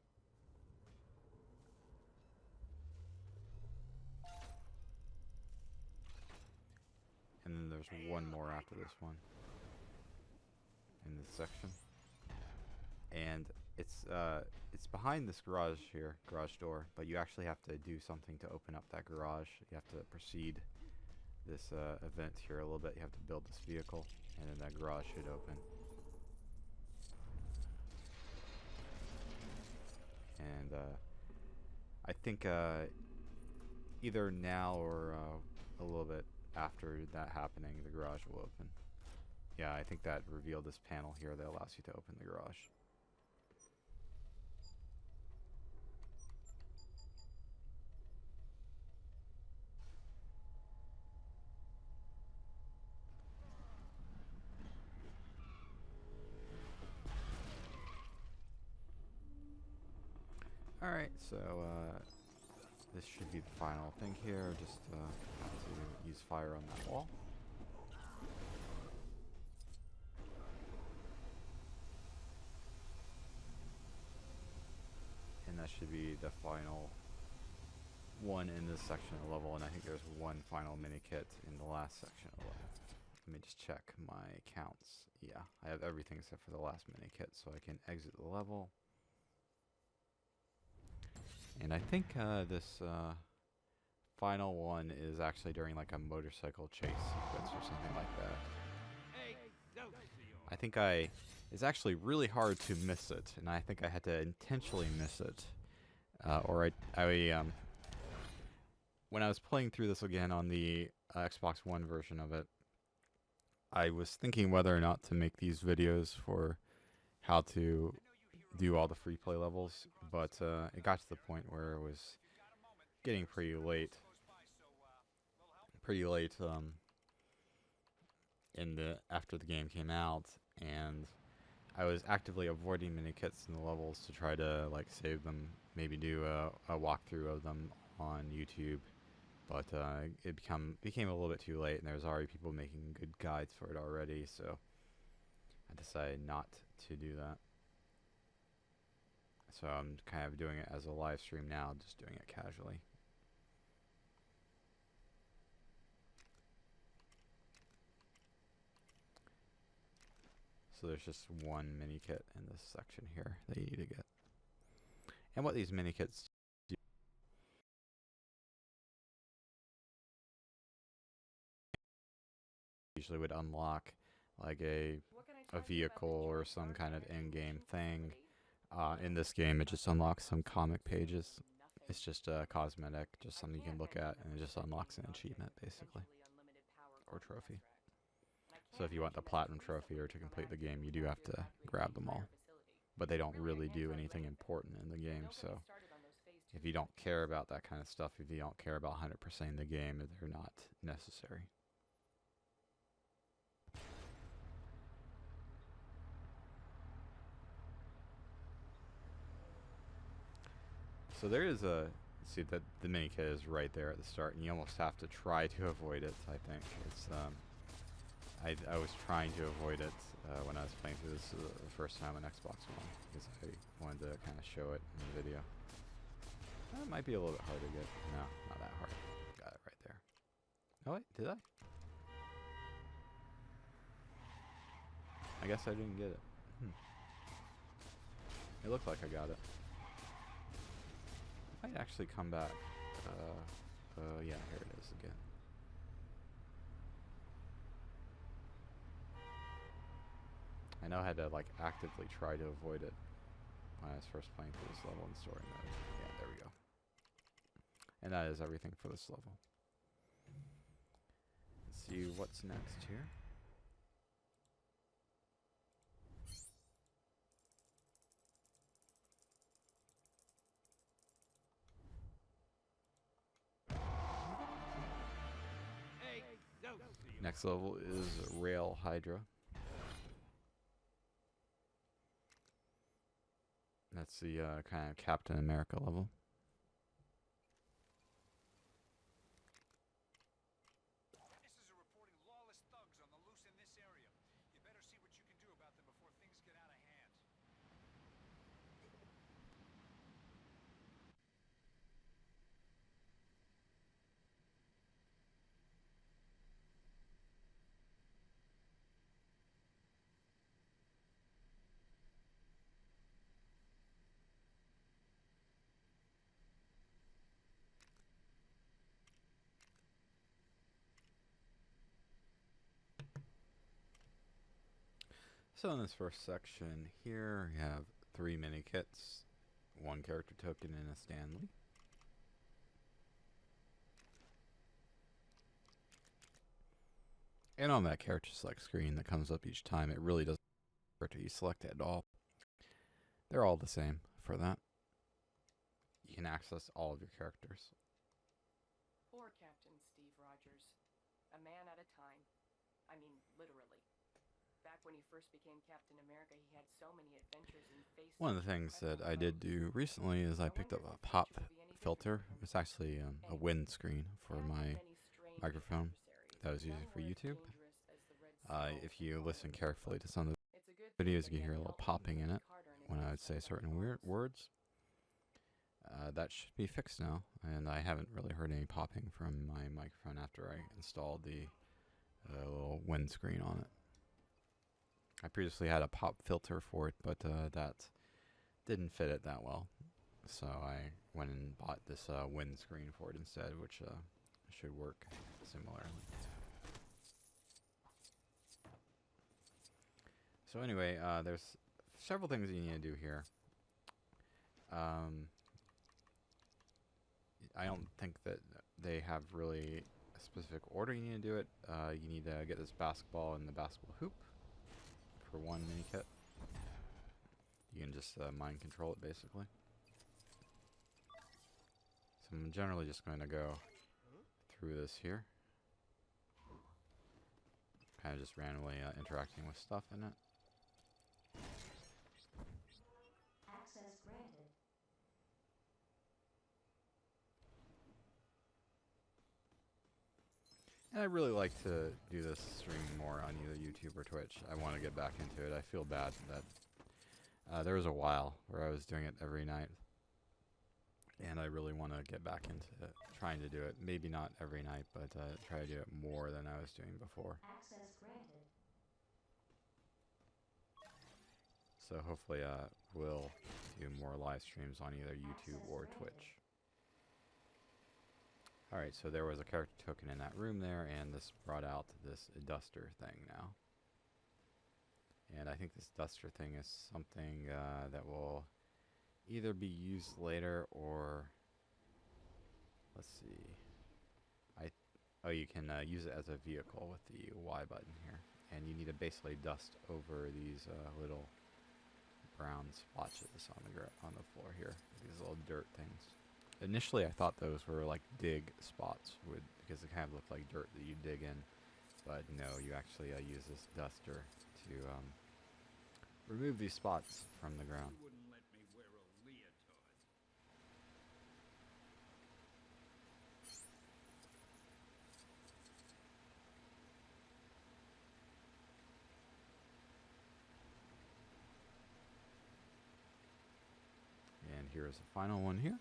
And then there's one more after this one in this section. And it's behind this garage here, garage door, but you actually have to do something to open up that garage. You have to proceed this event here a little bit. You have to build this vehicle, and then that garage should open. And I think either now or a little bit after that happening, the garage will open. Yeah, I think that revealed this panel here that allows you to open the garage. Alright, so this should be the final thing here. Just have to use fire on that wall. And that should be the final one in this section of the level, and I think there's one final mini kit in the last section of the level. Let me just check my counts. Yeah, I have everything except for the last mini kit, so I can exit the level. And I think this final one is actually during like a motorcycle chase sequence or something like that. I think it's actually really hard to miss it, and I think I had to intentionally miss it. When I was playing through this again on the Xbox One version of it, I was thinking whether or not to make these videos for how to do all the free play levels, but it got to the point where it was getting pretty late after the game came out, and I was actively avoiding mini kits in the levels to try to like save them, maybe do a walkthrough of them on YouTube, but it became a little bit too late, and there was already people making good guides for it already, so I decided not to do that. So I'm kind of doing it as a live stream now, just doing it casually. So there's just one mini kit in this section here that you need to get. And what these mini kits do usually would unlock like a vehicle or some kind of in-game thing. In this game, it just unlocks some comic pages. It's just a cosmetic, just something you can look at, and it just unlocks an achievement, basically, or trophy. So if you want the platinum trophy or to complete the game, you do have to grab them all. But they don't really do anything important in the game, so if you don't care about that kind of stuff, if you don't care about 100%ing the game, they're not necessary. So there is see that the mini kit is right there at the start, and you almost have to try to avoid it, I think. It's I was trying to avoid it when I was playing through this the first time on Xbox One, because I wanted to kind of show it in the video. It might be a little bit hard to get. No, not that hard. Got it right there. Oh wait, did I? I guess I didn't get it. It looked like I got it. I might actually come back. Yeah, here it is again. I know I had to like actively try to avoid it when I was first playing through this level in story mode. Yeah, there we go. And that is everything for this level. Let's see what's next here. Next level is Rail Hydra. That's the kind of Captain America level. Witnesses are reporting lawless thugs on the loose in this area. You better see what you can do about them before things get out of hand. So in this first section here, you have 3 mini kits, 1 character token, and a Stanley. And on that character select screen that comes up each time, it really doesn't matter what you select at all. They're all the same for that. You can access all of your characters. Poor Captain Steve Rogers. A man at a time. I mean, literally. Back when he first became Captain America, he had so many adventures and faced One of the such things that incredible I did foes. do recently is I picked up a pop filter. It's actually a windscreen for Cat had my many strange microphone adversaries, that I was none using for were as YouTube. dangerous as the Red Skull If and you Colin listen in the carefully to book. some of It's a good the thing videos, that you can hear a Yeti little helped popping in Peggy it Carter in when I would advance say on certain Mars. words. That should be fixed now, and I haven't really heard any popping from my microphone after I installed the little windscreen on it. I previously had a pop filter for it, but that didn't fit it that well. So I went and bought this windscreen for it instead, which should work similarly. So anyway, there's several things you need to do here. I don't think that they have really a specific order you need to do it. You need to get this basketball and the basketball hoop for one mini kit. You can just mind control it basically. So I'm generally just going to go through this here. Kind of just randomly interacting with stuff in it. Access granted. And I really like to do this stream more on either YouTube or Twitch. I want to get back into it. I feel bad that there was a while where I was doing it every night. And I really want to get back into trying to do it. Maybe not every night, but try to do it more than I was doing before. Access granted. So hopefully we'll do more live streams on either YouTube Access or granted. Twitch. Alright, so there was a character token in that room there, and this brought out this duster thing now. And I think this duster thing is something that will either be used later or... Let's see. Oh, you can use it as a vehicle with the Y button here. And you need to basically dust over these little brown splotches on the floor here. These little dirt things. Initially, I thought those were like dig spots, because they kind of look like dirt that you dig in. But no, you actually use this duster to remove these spots from the ground. You wouldn't let me wear a leotard. And here's the final one here.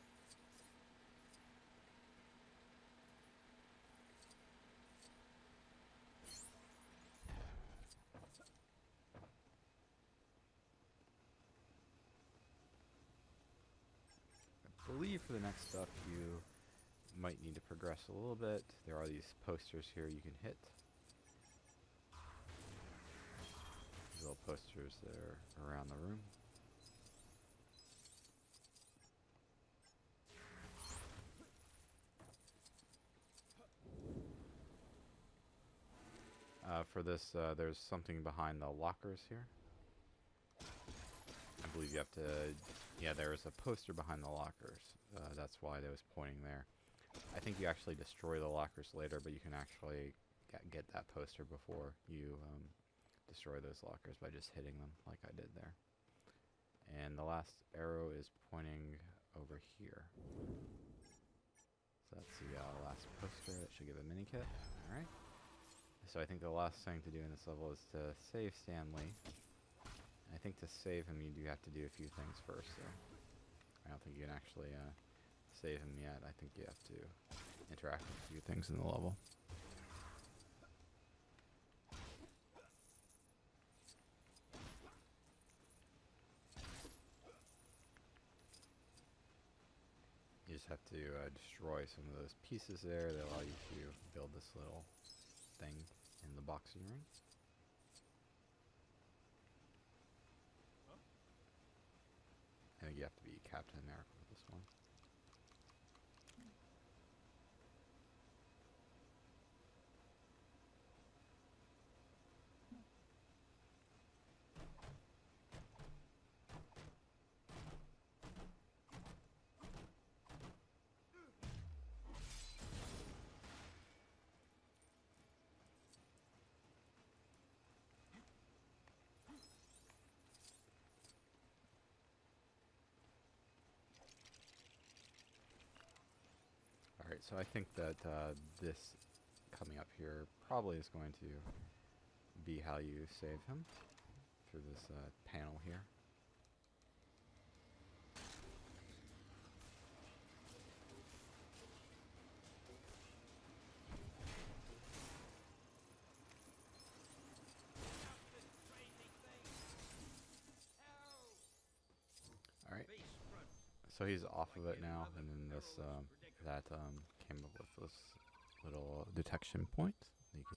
I believe for the next stuff you might need to progress a little bit. There are these posters here you can hit. These little posters that are around the room. For this, there's something behind the lockers here. I believe you have to... Yeah, there's a poster behind the lockers. That's why I was pointing there. I think you actually destroy the lockers later, but you can actually get that poster before you destroy those lockers by just hitting them like I did there. And the last arrow is pointing over here. So that's the last poster. That should give a mini kit. Alright. So I think the last thing to do in this level is to save Stanley. I think to save him you do have to do a few things first though. I don't think you can actually save him yet. I think you have to interact with a few things in the level. You just have to destroy some of those pieces there that allow you to build this little thing in the boxing ring. I think you have to be Captain America with this one. Alright, so I think that this coming up here probably is going to be how you save him through this panel here. Alright, so he's off of it now, and then this came up with this little detection point. You can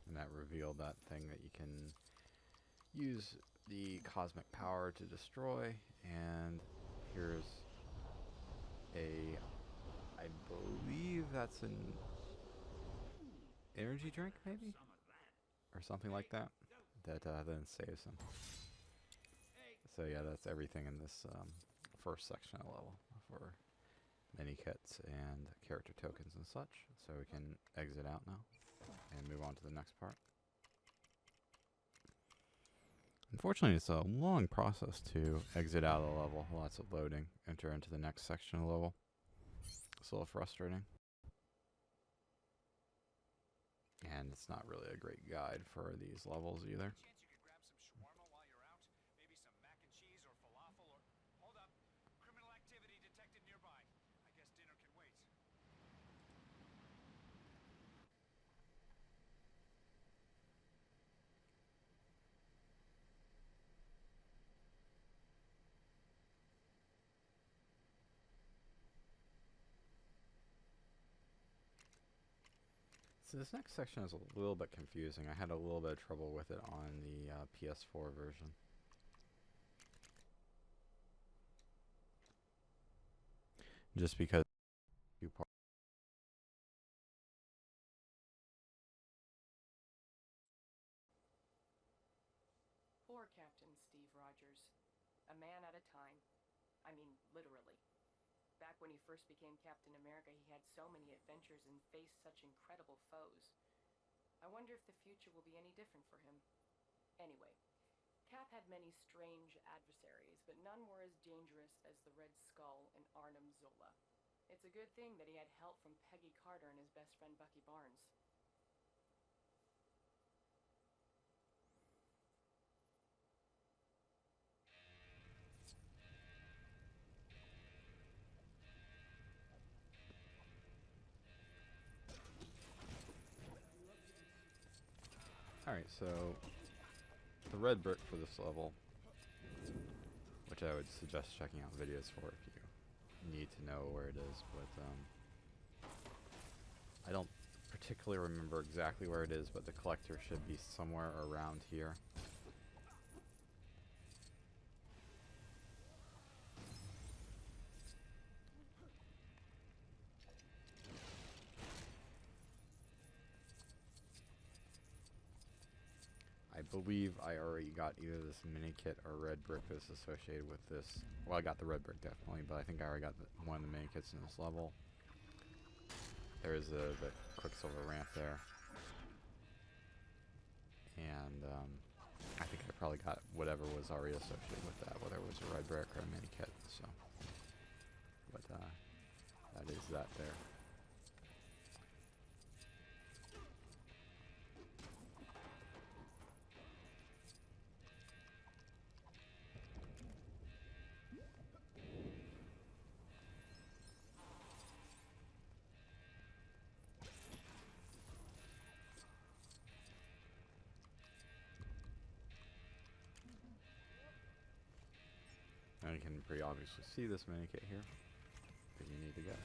and that revealed that thing that you can use the cosmic power to destroy. And here's I believe that's an energy drink, maybe, or something like that, that then saves him. So yeah, that's everything in this first section of the level for mini kits and character tokens and such. So we can exit out now and move on to the next part. Unfortunately, it's a long process to exit out of the level. Lots of loading, enter into the next section of the level. It's a little frustrating. And it's not really a great guide for these levels either. Chance you could grab some shawarma while you're out? Maybe some mac and cheese or falafel or... Hold up. Criminal activity detected nearby. I guess dinner can wait. So this next section is a little bit confusing. I had a little bit of trouble with it on the PS4 version. Just because two parts. Poor Captain Steve Rogers. A man at a time. I mean, literally. Back when he first became Captain America, he had so many adventures and faced such incredible foes. I wonder if the future will be any different for him. Anyway, Cap had many strange adversaries, but none were as dangerous as the Red Skull and Arnim Zola. It's a good thing that he had help from Peggy Carter and his best friend Bucky Barnes. Alright, so the red brick for this level, which I would suggest checking out videos for if you need to know where it is, but I don't particularly remember exactly where it is, but the collector should be somewhere around here. I believe I already got either this mini kit or red brick that's associated with this. Well, I got the red brick definitely, but I think I already got one of the mini kits in this level. There is the Quicksilver ramp there. And I think I probably got whatever was already associated with that, whether it was a red brick or a mini kit. So, but that is that there. And you can pretty obviously see this mini kit here that you need to get.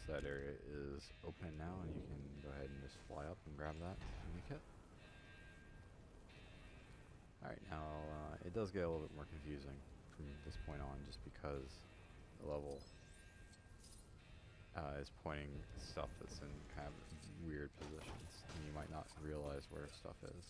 So that area is open now, and you can go ahead and just fly up and grab that mini kit. Alright, now it does get a little bit more confusing from this point on, just because level is pointing stuff that's in kind of weird positions, and you might not realize where stuff is.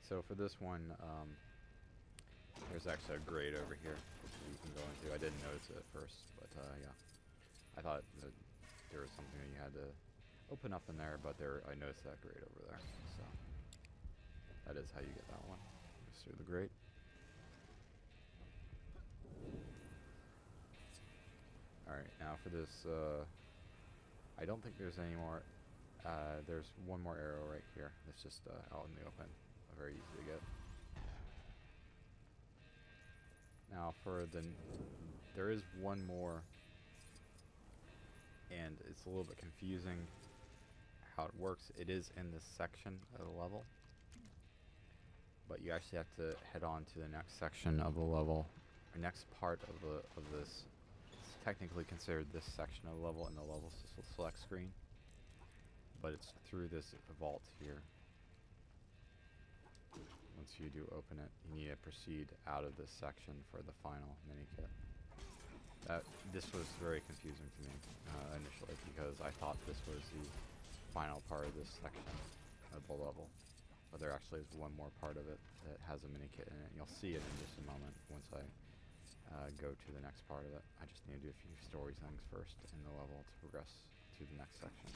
So for this one, there's actually a grate over here that you can go into. I didn't notice it at first, but yeah. I thought that there was something that you had to open up in there, but I noticed that grate over there. So that is how you get that one. Just through the grate. Alright, now for this, I don't think there's any more. There's one more arrow right here. It's just out in the open. Very easy to get. Now for there is one more, and it's a little bit confusing how it works. It is in this section of the level, but you actually have to head on to the next section of the level, or next part of this. It's technically considered this section of the level in the level select screen, but it's through this vault here. Once you do open it, you need to proceed out of this section for the final mini kit. This was very confusing to me initially, because I thought this was the final part of this section of the level, but there actually is one more part of it that has a mini kit in it. You'll see it in just a moment once I go to the next part of it. I just need to do a few story things first in the level to progress to the next section.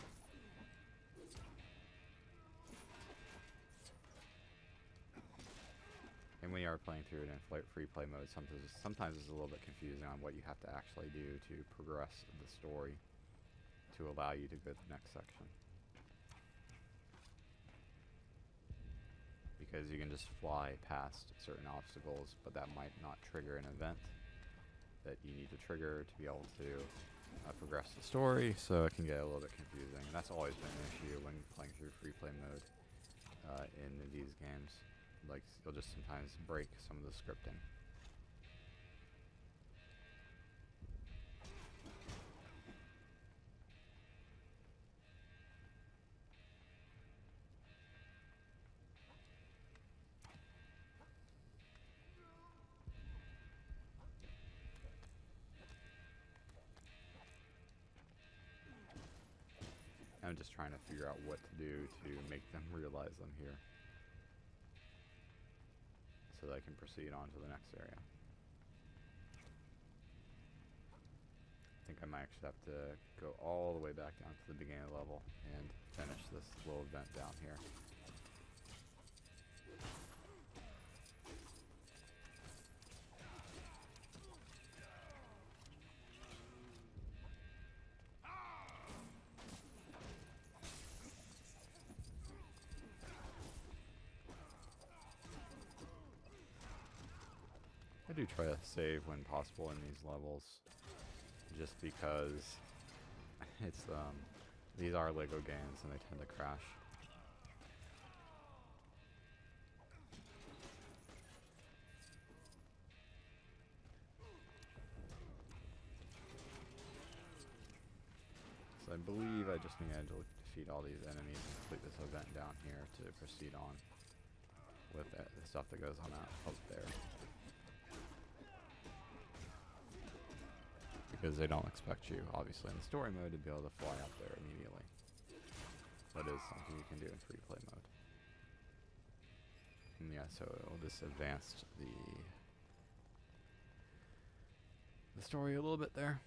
And when you are playing through it in free play mode, sometimes it's a little bit confusing on what you have to actually do to progress the story to allow you to go to the next section. Because you can just fly past certain obstacles, but that might not trigger an event that you need to trigger to be able to progress the story, so it can get a little bit confusing. And that's always been an issue when playing through free play mode in these games. Like, you'll just sometimes break some of the scripting. I'm just trying to figure out what to do to make them realize I'm here, so that I can proceed on to the next area. I think I might actually have to go all the way back down to the beginning of the level and finish this little event down here. I do try to save when possible in these levels, just because it's these are Lego games and they tend to crash. So I believe I just need to defeat all these enemies and complete this event down here to proceed on with the stuff that goes on up there. Because they don't expect you, obviously, in the story mode to be able to fly up there immediately. That is something you can do in free play mode. And yeah, so this advanced the story a little bit there.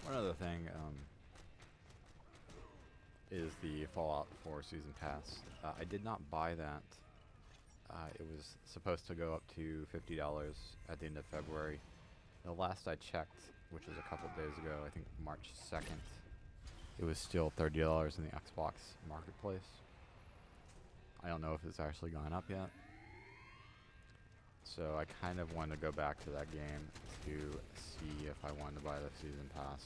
One other thing is the Fallout 4 Season Pass. I did not buy that. It was supposed to go up to $50 at the end of February. The last I checked, which was a couple days ago, I think March 2nd, it was still $30 in the Xbox Marketplace. I don't know if it's actually gone up yet. So I kind of want to go back to that game to see if I want to buy the Season Pass,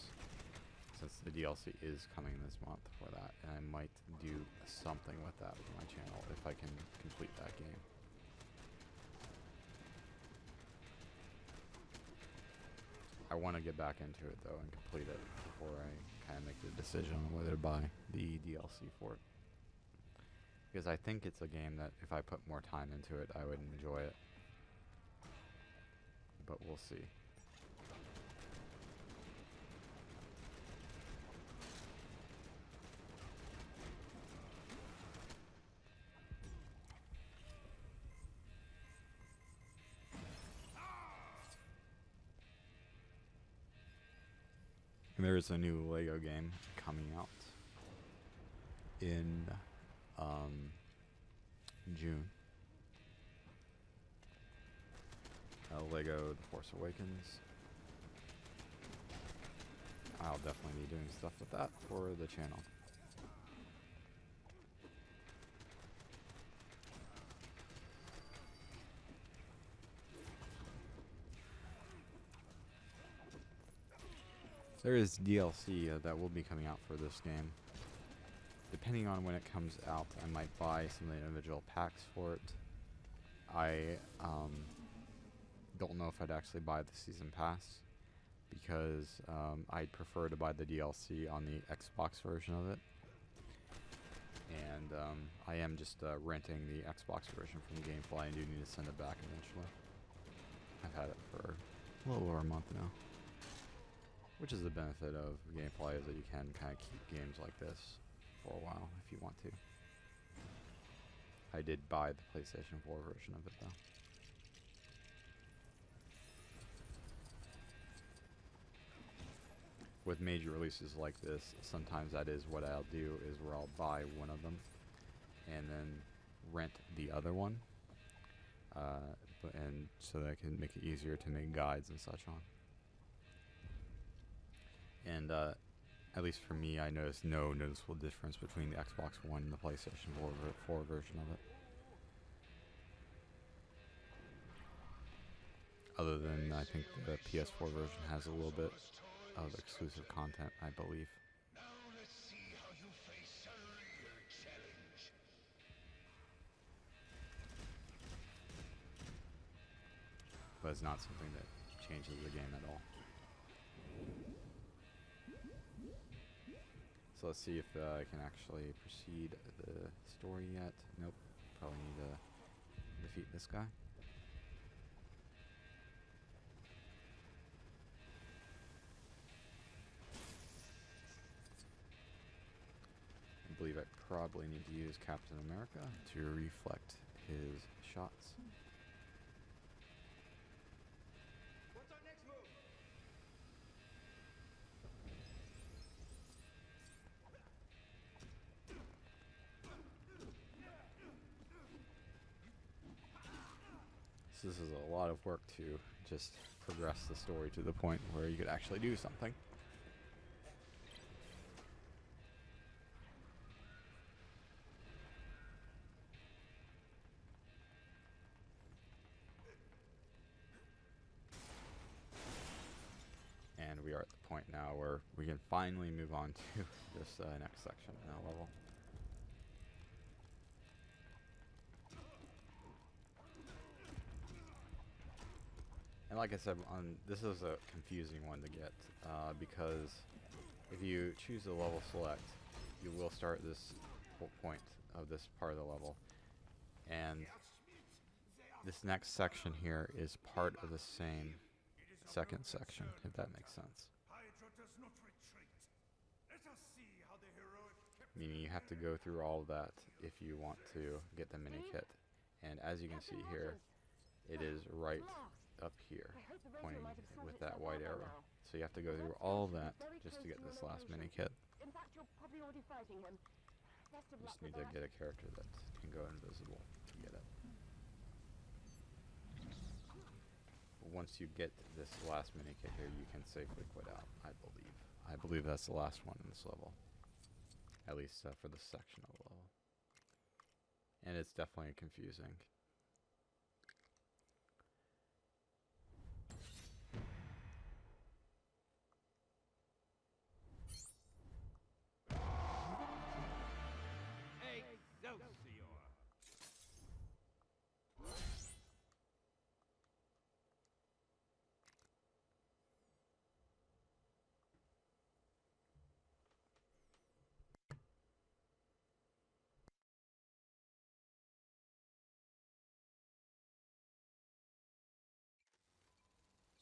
since the DLC is coming this month for that, and I might do something with that with my channel if I can complete that game. I want to get back into it though and complete it before I kind of make the decision on whether to buy the DLC for it. Because I think it's a game that if I put more time into it, I would enjoy it. But we'll see. And there is a new Lego game coming out in June. Lego The Force Awakens. I'll definitely be doing stuff with that for the channel. There is DLC that will be coming out for this game. Depending on when it comes out, I might buy some of the individual packs for it. I don't know if I'd actually buy the Season Pass, because I'd prefer to buy the DLC on the Xbox version of it. And I am just renting the Xbox version from the Gamefly. I do need to send it back eventually. I've had it for a little over a month now. Which is the benefit of Gamefly, is that you can kind of keep games like this for a while if you want to. I did buy the PlayStation 4 version of it though. With major releases like this, sometimes that is what I'll do, is where I'll buy one of them and then rent the other one, and so that I can make it easier to make guides and such on. And at least for me, I noticed no noticeable difference between the Xbox One and the PlayStation 4 version of it. Other than, I think the PS4 version has a little bit of exclusive content, I believe. Now let's see how you face a real challenge. But it's not something that changes the game at all. So let's see if I can actually proceed the story yet. Nope. Probably need to defeat this guy. I believe I probably need to use Captain America to reflect his shots. What's our next move? So this is a lot of work to just progress the story to the point where you could actually do something. And we are at the point now where we can finally move on to this next section in our level. And like I said, this is a confusing one to get, because if you choose the level select, you will start this whole point of this part of the level. And this next section here is part of the same second section, if that makes sense. Hydra does not retreat. Let us see how the heroic Meaning you have to go through all of that if you want to get the mini kit. And as you can see here, it is right up here, pointing with that white arrow. So you have to go through all that just to get this last mini kit. In fact, you're probably already fighting him. Best of You luck just need with to that. get a character that can go invisible to get it. But once you get this last mini kit here, you can safely quit out, I believe. I believe that's the last one in this level. At least for this section of the level. And it's definitely confusing. Excelsior!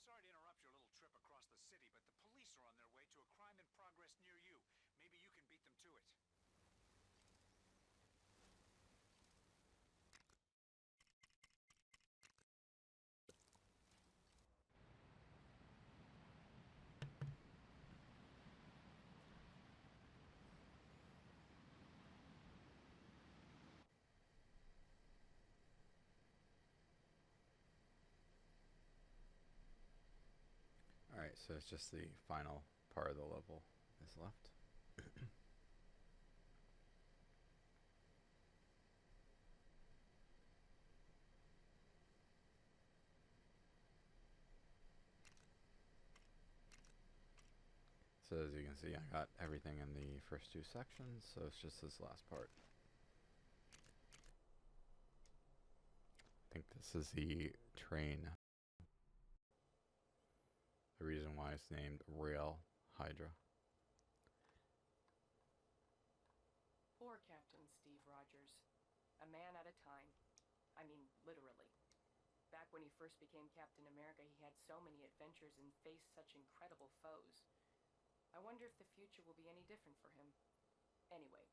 Sorry to interrupt your little trip across the city, but the police are on their way to a crime in progress near you. Maybe you can beat them to it. Alright, so it's just the final part of the level is left. So as you can see, I got everything in the first two sections, so it's just this last part. I think this is the train. The reason why it's named Rail Hydra. Poor Captain Steve Rogers. A man at a time. I mean, literally. Back when he first became Captain America, he had so many adventures and faced such incredible foes. I wonder if the future will be any different for him. Anyway,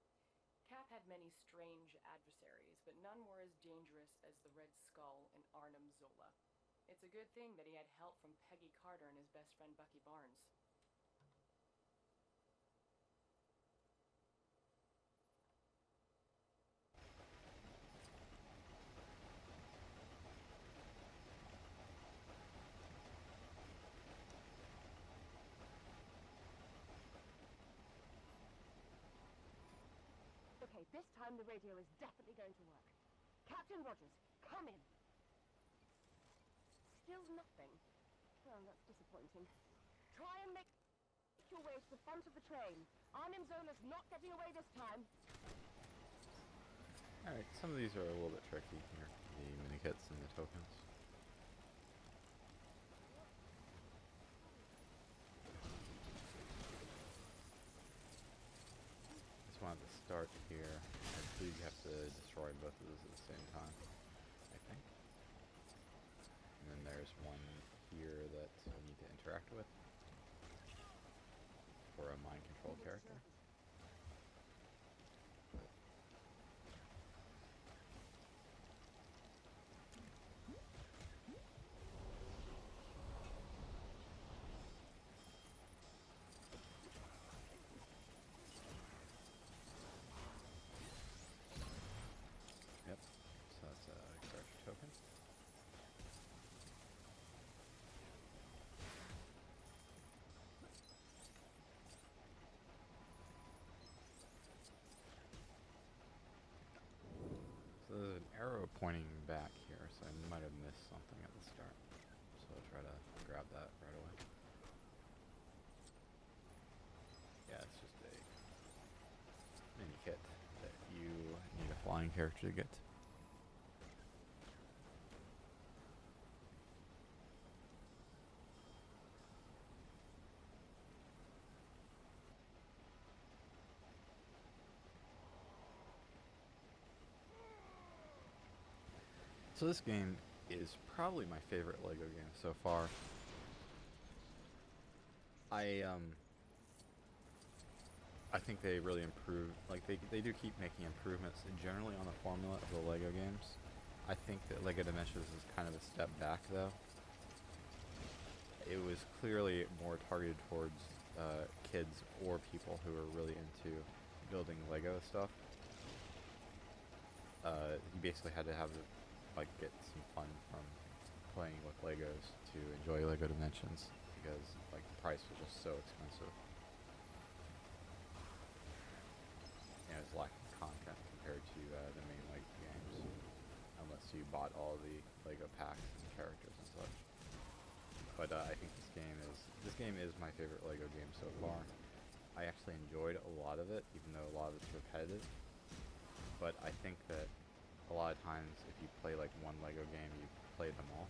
Cap had many strange adversaries, but none were as dangerous as the Red Skull and Arnim Zola. It's a good thing that he had help from Peggy Carter and his best friend Bucky Barnes. Okay, this time the radio is definitely going to work. Captain Rogers, come in. Still nothing. Oh, that's disappointing. Try and make your way to the front of the train. Arnim Zola's not getting away this time. Alright, some of these are a little bit tricky here. The mini kits and the tokens. Just wanted to start here. I believe you have to destroy both of those at the same time, I think. And then there's one here that you need to interact with for a mind control character. Yep, so that's a character token. So there's an arrow pointing back here, so I might have missed something at the start. So I'll try to grab that right away. Yeah, it's just a mini kit that you need a flying character to get. So this game is probably my favorite LEGO game so far. I think they really improve, like they do keep making improvements generally on the formula of the LEGO games. I think that LEGO Dimensions is kind of a step back though. it was clearly more targeted towards kids or people who are really into building Lego stuff. You basically had to have like get some fun from playing with Legos to enjoy Lego Dimensions because like the price was just so expensive. And it was lacking content compared to the main Lego games, unless you bought all the Lego packs and characters and such. But I think this game is my favorite Lego game so far. I actually enjoyed a lot of it, even though a lot of it's repetitive. But I think that a lot of times, if you play like one Lego game, you play them all.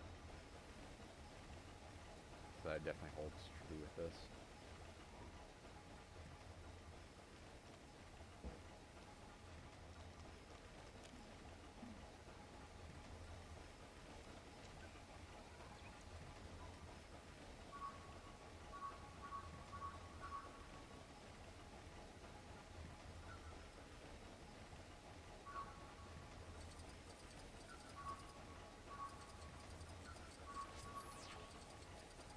So that definitely holds true with this.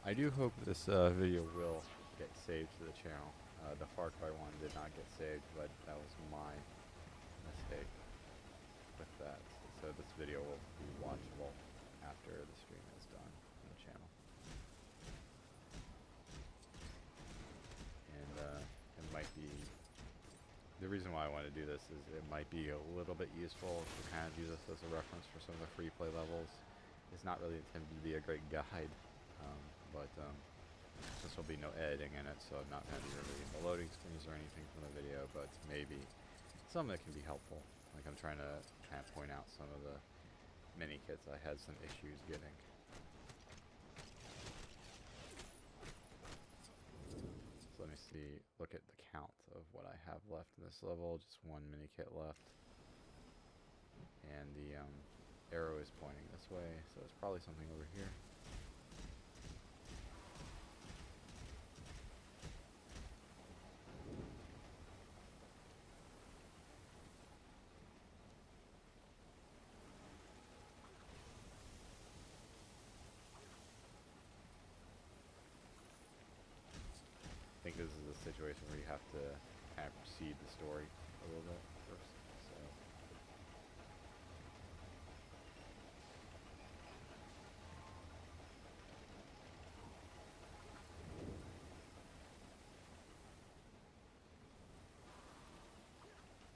I do hope this video will get saved to the channel. The Far Cry one did not get saved, but that was my mistake with that. So this video will be watchable after the stream is done on the channel. And it might be... The reason why I want to do this is it might be a little bit useful to kind of use this as a reference for some of the free play levels. It's not really intended to be a great guide. But since there'll be no editing in it, so I'm not going to be removing the loading screens or anything from the video, but maybe some that can be helpful. Like I'm trying to kind of point out some of the mini kits I had some issues getting. So let me see, look at the count of what I have left in this level, just one mini kit left. And the arrow is pointing this way, so it's probably something over here. I think this is a situation where you have to kind of proceed the story a little bit first. So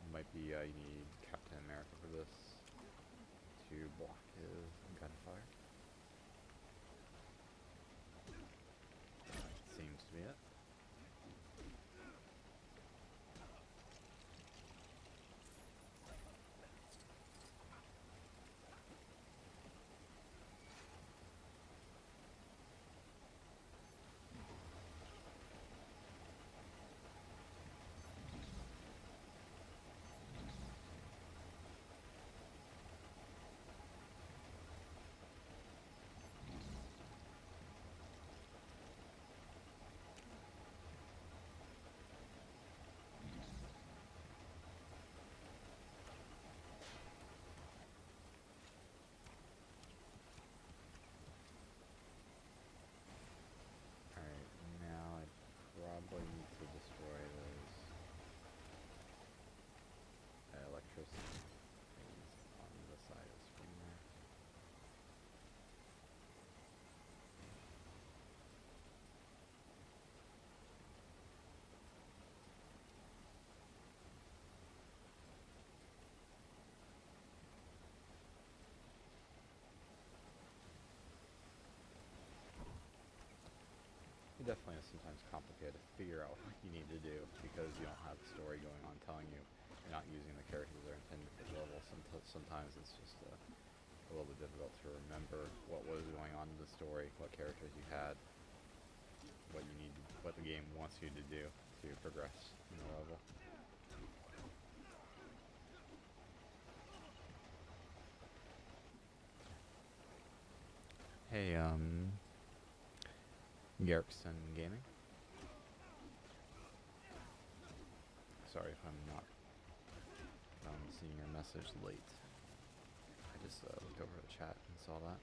it might be you need Captain America for this to block his gunfire. That seems to be it. Probably need to destroy those electricity things on the side of the screen there. It definitely is sometimes complicated to figure out what you need to do because you don't have the story going on telling you. You're not using the characters that are intended for the level. Sometimes it's just a little bit difficult to remember what was going on in the story, what characters you had, what you need, what the game wants you to do to progress in the level. Hey, Garrickson Gaming. Sorry if I'm not seeing your message late. I just looked over the chat and saw that.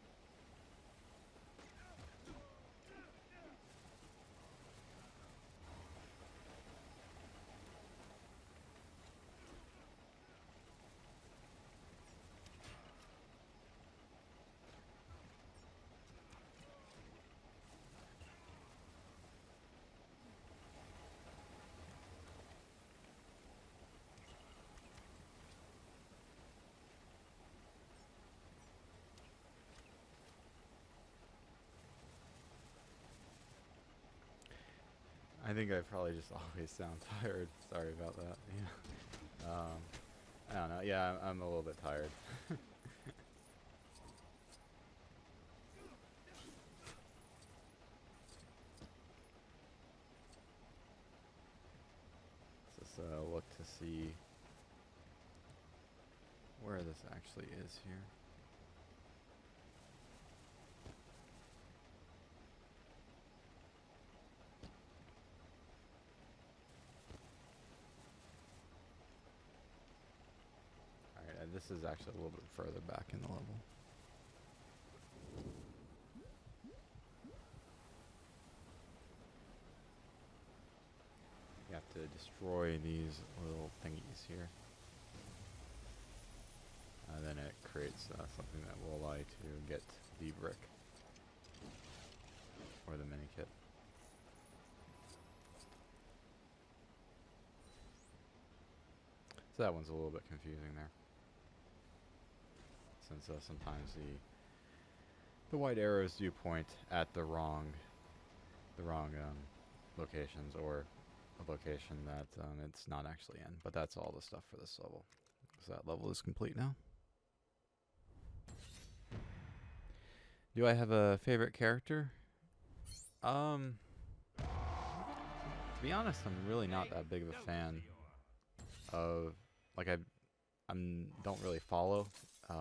I think I probably just always sound tired. Sorry about that. Yeah. I don't know. Yeah, I'm a little bit tired. Let's just look to see where this actually is here. Alright, and this is actually a little bit further back in the level. You have to destroy these little thingies here. And then it creates something that will allow you to get the brick. Or the mini kit. So that one's a little bit confusing there. Since sometimes the white arrows do point at the wrong locations, or a location that it's not actually in. But that's all the stuff for this level. So that level is complete now. Do I have a favorite character? To be honest, I'm really not that big of a fan of, like, I don't really follow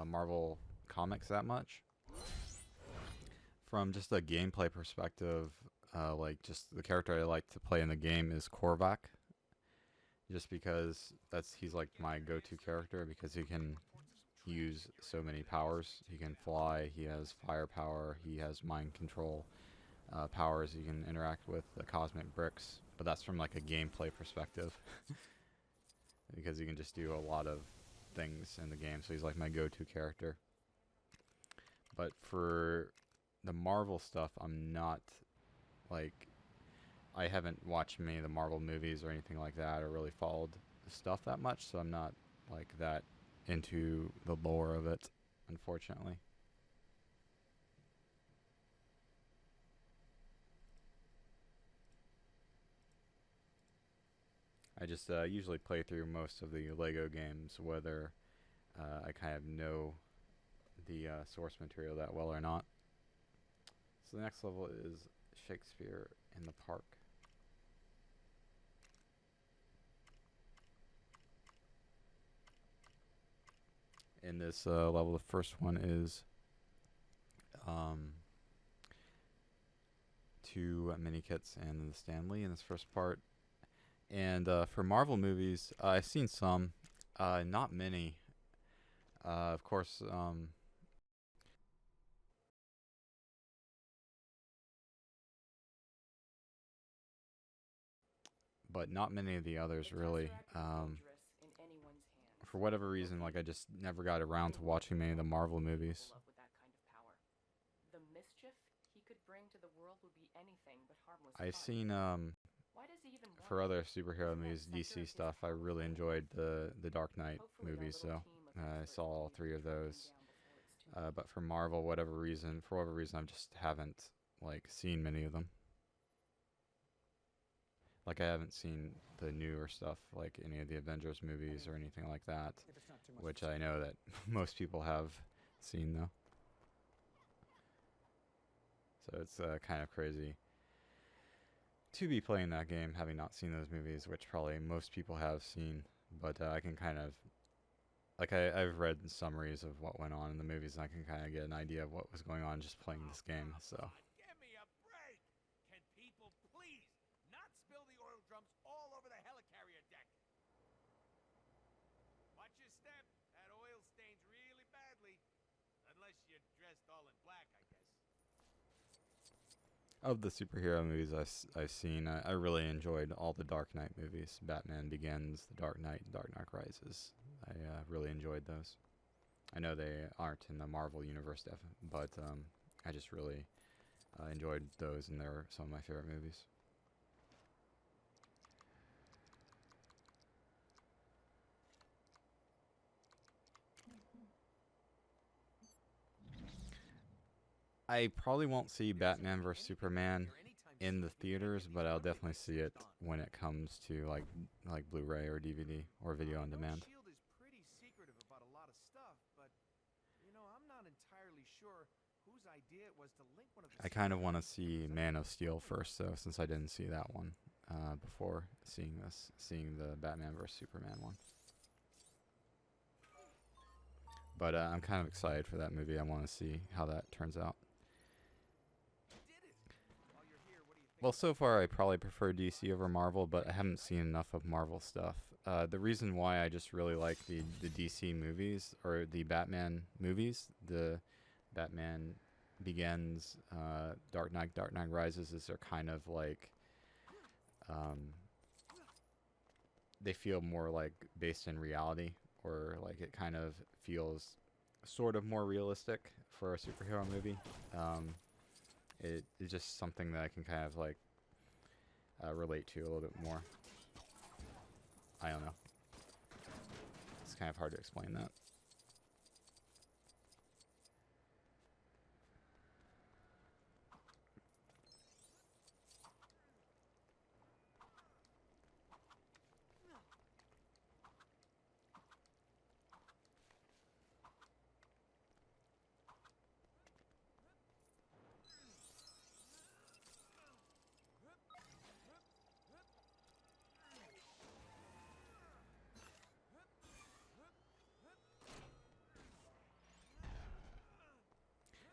Marvel comics that much. From just a gameplay perspective, like, just the character I like to play in the game is Korvac. Just because he's like my go-to character, because he can use so many powers. He can fly, he has firepower, he has mind control powers, he can interact with the cosmic bricks, but that's from like a gameplay perspective. Because he can just do a lot of things in the game, so he's like my go-to character. But for the Marvel stuff, I'm not, like, I haven't watched many of the Marvel movies or anything like that, or really followed the stuff that much, so I'm not like that into the lore of it, unfortunately. I just usually play through most of the Lego games, whether I kind of know the source material that well or not. So the next level is Shakespeare in the Park. In this level, the first one is 2 mini kits and the Stanley in this first part. And for Marvel movies, I've seen some, not many. Of course, but not many of the others really. For whatever reason, like, I just never got around to watching many of the Marvel movies. The mischief he could bring to the world would be anything but harmless I've fun. seen Why does he even want for it? other superhero Isn't that movies, center of DC his stuff, I powerful really thing? enjoyed the Dark Knight Hopefully movies, our little so team of I experts saw all will 3 of track him those. down before it's too late. But for Marvel, for whatever reason, I just haven't, like, seen many of them. Like, I haven't seen the newer stuff, like any of the Avengers movies or anything like that, which I know that most people have seen, though. So it's kind of crazy to be playing that game, having not seen those movies, which probably most people have seen. But I can kind of, like, I've read summaries of what went on in the movies, and I can kind of get an idea of what was going on just playing this game, so. Give me a break! Can people please not spill the oil drums all over the helicarrier deck? Watch your step. That oil stains really badly. Unless you're dressed all in black, I guess. Of the superhero movies I've seen, I really enjoyed all the Dark Knight movies. Batman Begins, The Dark Knight, and Dark Knight Rises. I really enjoyed those. I know they aren't in the Marvel universe, but I just really enjoyed those, and they're some of my favorite movies. I probably won't see Batman vs Superman in the theaters, but I'll definitely see it when it comes to like Blu-ray or DVD or video on demand. Shield is pretty secretive about a lot of stuff, but I'm not entirely sure whose idea it was to link one of the I kind of want to see Man of Steel first, though, since I didn't see that one before seeing the Batman vs Superman one. But I'm kind of excited for that movie. I want to see how that turns out. While you're here, what do you think? Well, so far I probably prefer DC over Marvel, but I haven't seen enough of Marvel stuff. The reason why I just really like the DC movies, or the Batman movies, the Batman Begins, Dark Knight Rises, is they're kind of like, they feel more like based in reality, or like it kind of feels sort of more realistic for a superhero movie. It is just something that I can kind of like relate to a little bit more. I don't know. It's kind of hard to explain that.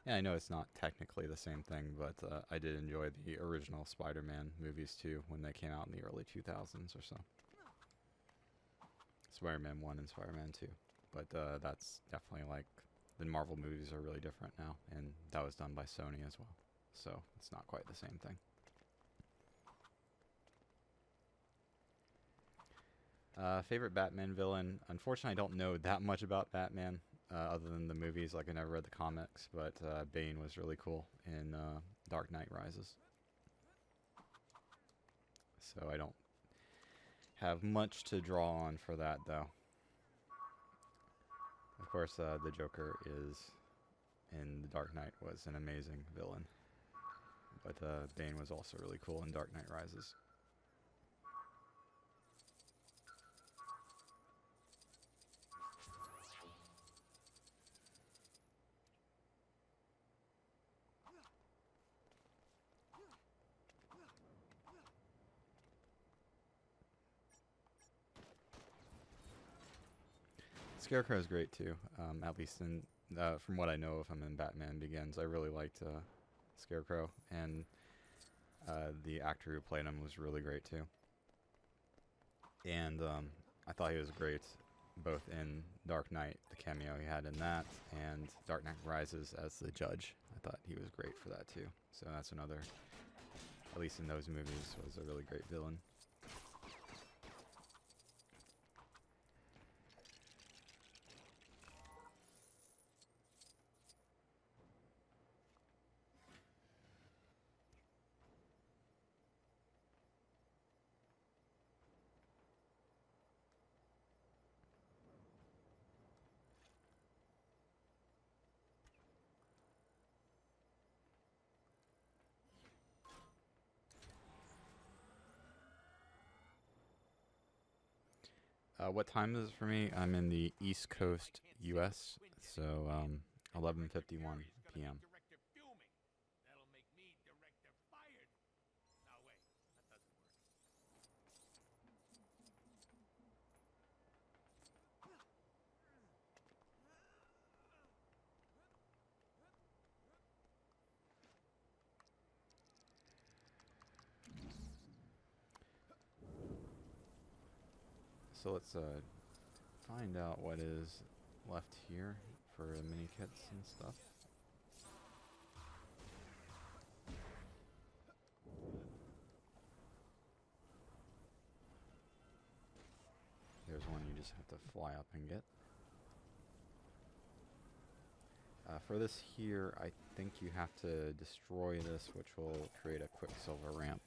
Yeah, I know it's not technically the same thing, but I did enjoy the original Spider-Man movies too when they came out in the early 2000s or so. Spider-Man 1 and Spider-Man 2. But that's definitely like, the Marvel movies are really different now, and that was done by Sony as well. So it's not quite the same thing. Favorite Batman villain? Unfortunately, I don't know that much about Batman. Other than the movies, like I never read the comics, but Bane was really cool in Dark Knight Rises. So I don't have much to draw on for that, though. Of course, the Joker in The Dark Knight was an amazing villain, but Bane was also really cool in Dark Knight Rises. Scarecrow is great too. At least from what I know of him in Batman Begins, I really liked Scarecrow, and the actor who played him was really great too. And I thought he was great both in Dark Knight, the cameo he had in that, and Dark Knight Rises as the judge. I thought he was great for that too. So that's another, at least in those movies, was a really great villain. What time is it for me? I'm in the East Coast, U.S., so 11:51 p.m. Director fuming. That'll make me director fired. No, wait, that doesn't work. So let's find out what is left here for mini kits and stuff. There's one you just have to fly up and get. For this here, I think you have to destroy this, which will create a Quicksilver ramp.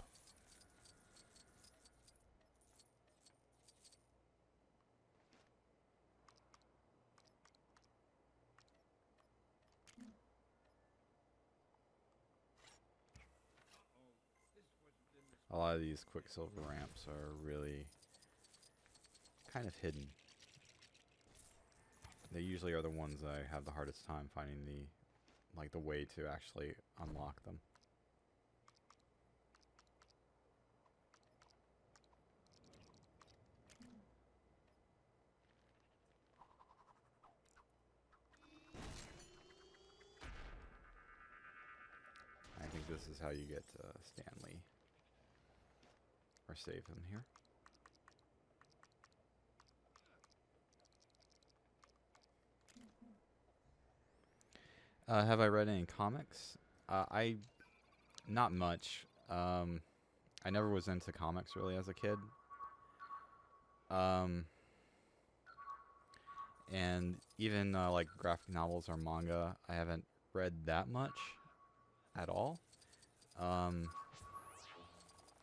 A lot of these Quicksilver ramps are really kind of hidden. They usually are the ones that I have the hardest time finding the way to actually unlock them. I think this is how you get Stanley, or save him here. Have I read any comics? Not much. I never was into comics really as a kid. And even like graphic novels or manga, I haven't read that much at all.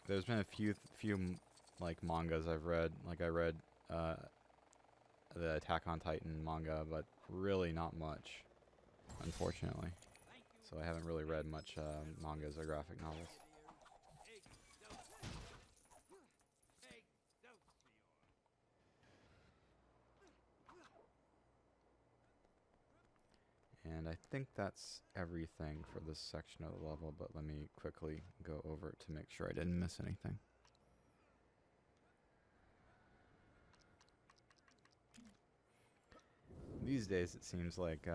There's been a few like mangas I've read. Like I read the Attack on Titan manga, but really not much, unfortunately. So I haven't really read much mangas or graphic novels. And I think that's everything for this section of the level, but let me quickly go over it to make sure I didn't miss anything. These days it seems like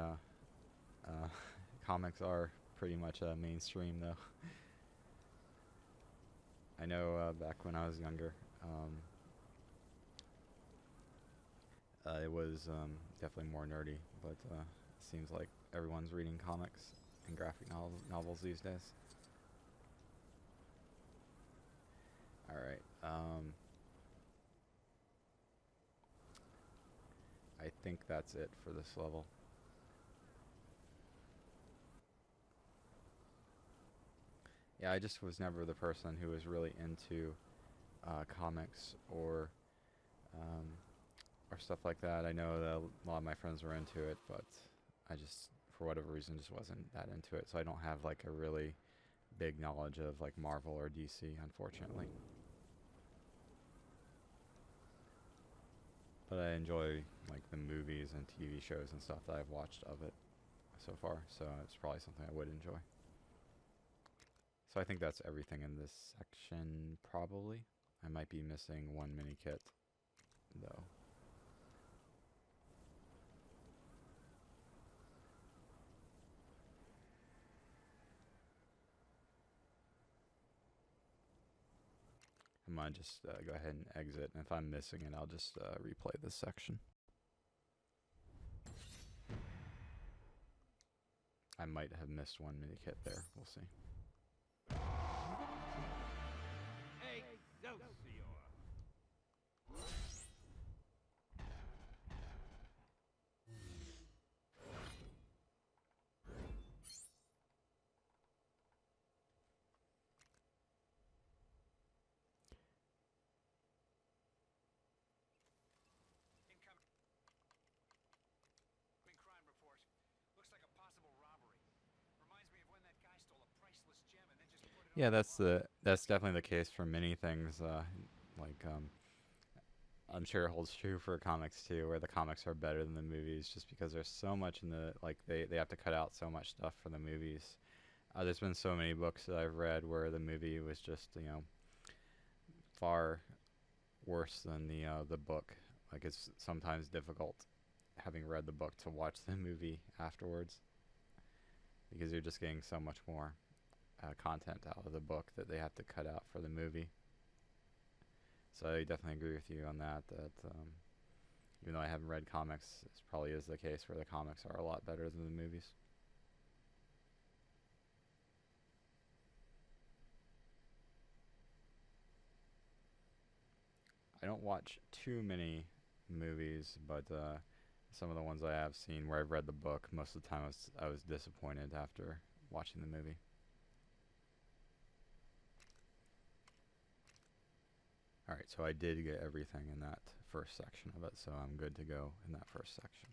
comics are pretty much mainstream though. I know back when I was younger, it was definitely more nerdy, but it seems like everyone's reading comics and graphic novels these days. Alright, I think that's it for this level. Yeah, I just was never the person who was really into comics or stuff like that. I know that a lot of my friends were into it, but I just, for whatever reason, just wasn't that into it. So I don't have like a really big knowledge of like Marvel or DC, unfortunately. But I enjoy like the movies and TV shows and stuff that I've watched of it so far, so it's probably something I would enjoy. So I think that's everything in this section, probably. I might be missing one mini kit, though. I might just go ahead and exit, and if I'm missing it, I'll just replay this section. I might have missed one mini kit there. We'll see. Incoming crime report. Looks like a possible robbery. Reminds me of when that guy stole a priceless gem and then just put it Yeah, that's definitely the case for many things. I'm sure it holds true for comics too, where the comics are better than the movies, just because there's so much in the they have to cut out so much stuff for the movies. There's been so many books that I've read where the movie was just far worse than the book. Like it's sometimes difficult, having read the book, to watch the movie afterwards, because you're just getting so much more content out of the book that they have to cut out for the movie. So I definitely agree with you on that, even though I haven't read comics, it probably is the case where the comics are a lot better than the movies. I don't watch too many movies, but some of the ones I have seen where I've read the book, most of the time I was disappointed after watching the movie. Alright, so I did get everything in that first section of it, so I'm good to go in that first section.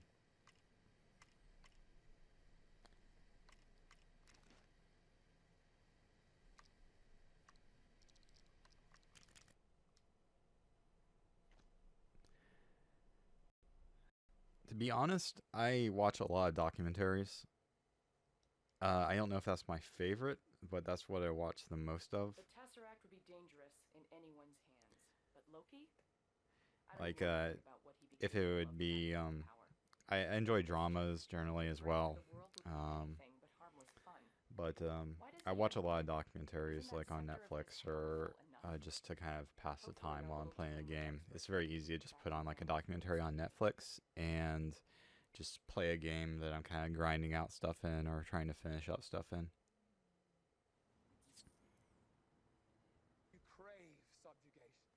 To be honest, I watch a lot of documentaries. I don't know if that's my favorite, but that's what I watch the most of. The Tesseract would be dangerous in anyone's hands, but Loki? Like, worry about what he if became it of would be, without his power. I enjoy dramas generally as well. The world would be anything but harmless fun. But Why does I he watch a have lot of to? documentaries Isn't that like on sector of Netflix this or powerful enough? just to kind of pass the Hopefully time our while I'm Loki playing a will be game. experts It's very in easy to just that put on like a now. documentary on Netflix and just play a game that I'm kind of grinding out stuff in or trying to finish up stuff in. You crave subjugation.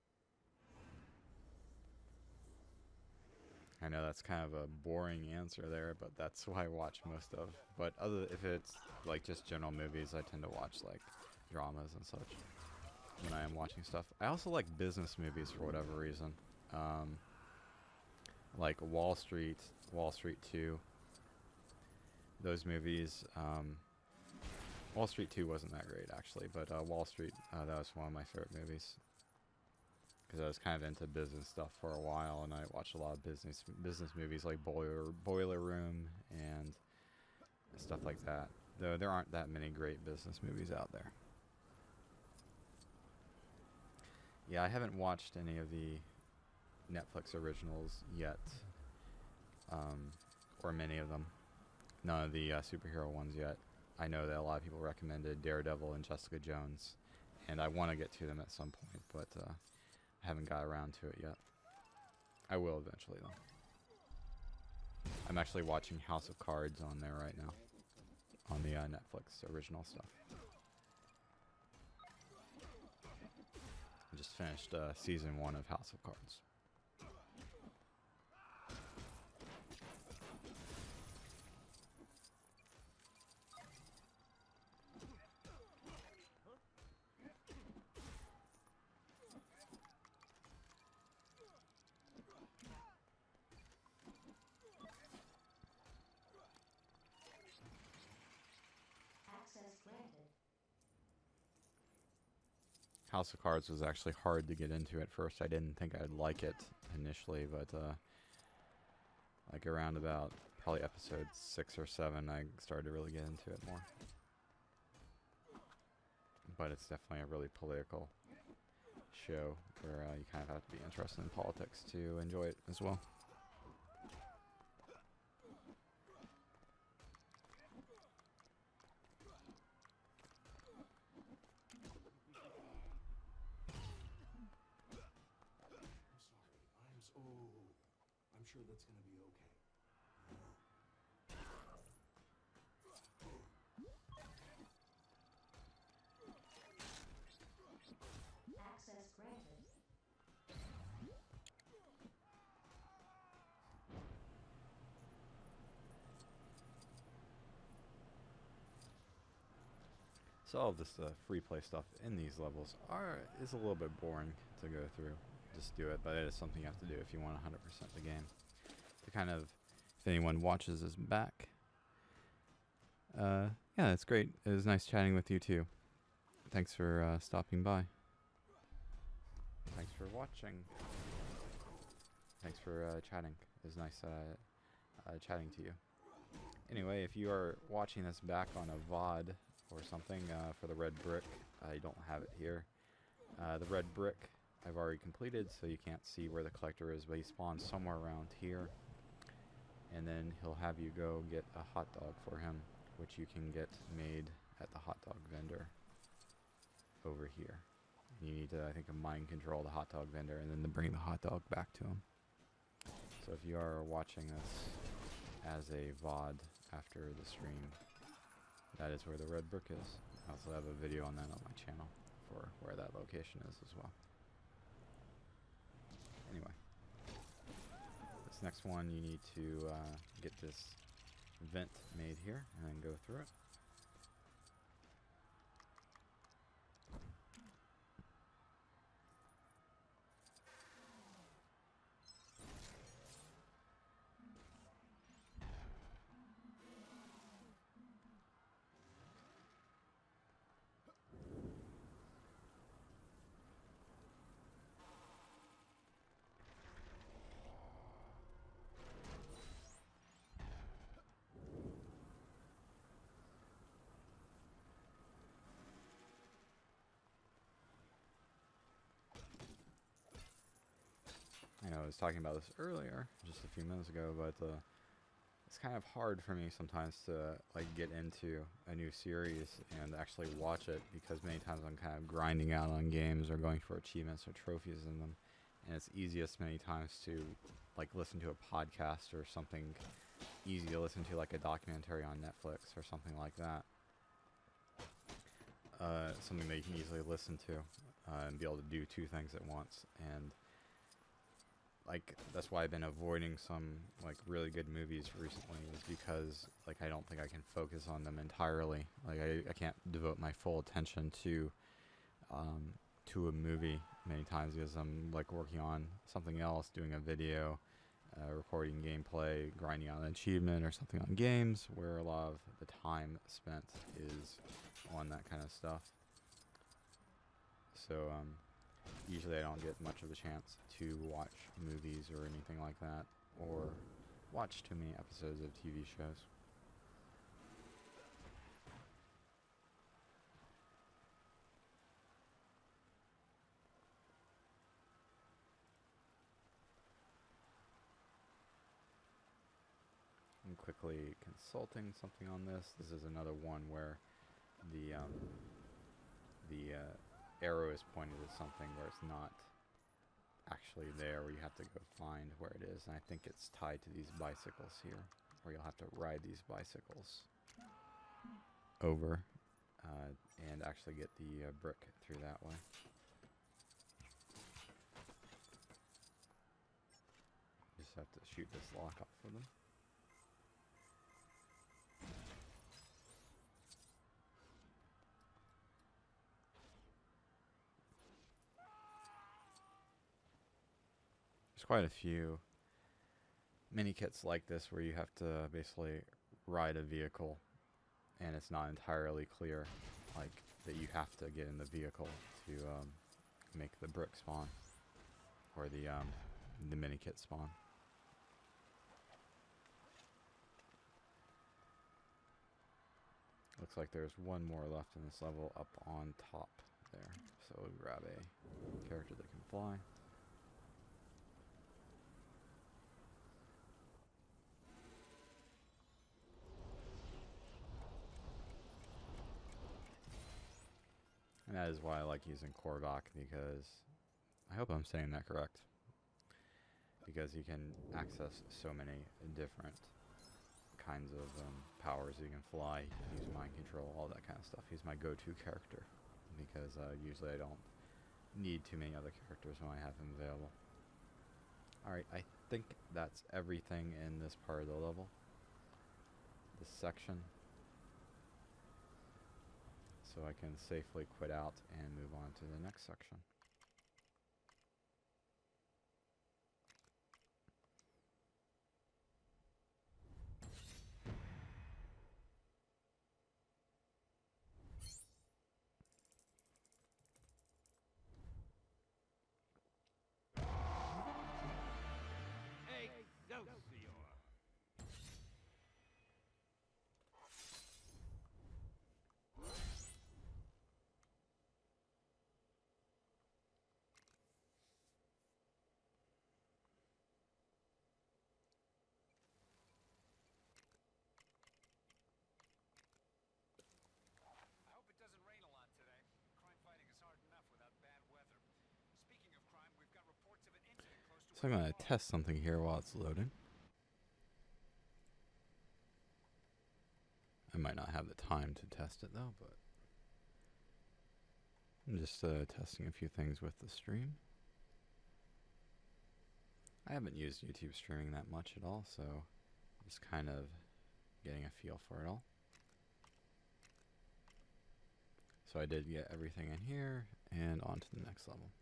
I know that's kind of a boring answer there, but that's what I watch most of. But if it's like just general movies, I tend to watch like dramas and such when I am watching stuff. I also like business movies for whatever reason. Like Wall Street 2. Those movies, Wall Street 2 wasn't that great actually, but Wall Street, that was one of my favorite movies. Because I was kind of into business stuff for a while, and I watched a lot of business movies like Boiler Room and stuff like that. Though there aren't that many great business movies out there. Yeah, I haven't watched any of the Netflix originals yet, or many of them. None of the superhero ones yet. I know that a lot of people recommended Daredevil and Jessica Jones, and I want to get to them at some point, but I haven't got around to it yet. I will eventually, though. I'm actually watching House of Cards on there right now, on the Netflix original stuff. I just finished season 1 of House of Cards. Access granted. House of Cards was actually hard to get into at first. I didn't think I'd like it initially, but like around about probably episode 6 or 7, I started to really get into it more. But it's definitely a really political show where you kind of have to be interested in politics to enjoy it as well. I'm sure that's gonna be okay. Access granted. So all of this free play stuff in these levels is a little bit boring to go through. Just do it, but it is something you have to do if you want 100% the game. To kind of, if anyone watches this back, yeah, it's great. It was nice chatting with you too. Thanks for stopping by. Thanks for watching. Thanks for chatting. It was nice chatting to you. Anyway, if you are watching this back on a VOD or something for the red brick, I don't have it here. The red brick I've already completed, so you can't see where the collector is, but he spawns somewhere around here. And then he'll have you go get a hot dog for him, which you can get made at the hot dog vendor over here. You need to, I think, mind control the hot dog vendor and then to bring the hot dog back to him. So if you are watching this as a VOD after the stream, that is where the red brick is. I also have a video on that on my channel for where that location is as well. Anyway, this next one you need to get this vent made here and then go through it. was talking about this earlier, just a few minutes ago, but it's kind of hard for me sometimes to like get into a new series and actually watch it, because many times I'm kind of grinding out on games or going for achievements or trophies in them, and it's easiest many times to like listen to a podcast or something easy to listen to, like a documentary on Netflix or something like that. Something that you can easily listen to and be able to do two things at once. And like that's why I've been avoiding some like really good movies recently, is because like I don't think I can focus on them entirely. Like I can't devote my full attention to a movie many times, because I'm like working on something else, doing a video, recording gameplay, grinding out an achievement or something on games, where a lot of the time spent is on that kind of stuff. So usually I don't get much of a chance to watch movies or anything like that, or watch too many episodes of TV shows. I'm quickly consulting something on this. This is another one where the arrow is pointed at something where it's not actually there, where you have to go find where it is. And I think it's tied to these bicycles here, where you'll have to ride these bicycles over and actually get the brick through that way. Just have to shoot this lock off of them. There's quite a few mini kits like this where you have to basically ride a vehicle, and it's not entirely clear like that you have to get in the vehicle to make the brick spawn, or the mini kit spawn. Looks like there's one more left in this level up on top there. So we'll grab a character that can fly. And that is why I like using Korvac, because I hope I'm saying that correct, because you can access so many different kinds of powers. You can fly, you can use mind control, all that kind of stuff. He's my go-to character, because usually I don't need too many other characters when I have him available. Alright, I think that's everything in this part of the level, this section. So I can safely quit out and move on to the next section. I hope it doesn't rain a lot today. Crime fighting is hard enough without bad weather. Speaking of crime, we've got reports of an incident close to So I'm going to test something here while it's loading. I might not have the time to test it though, but I'm just testing a few things with the stream. I haven't used YouTube streaming that much at all, so just kind of getting a feel for it all. So I did get everything in here and on to the next level.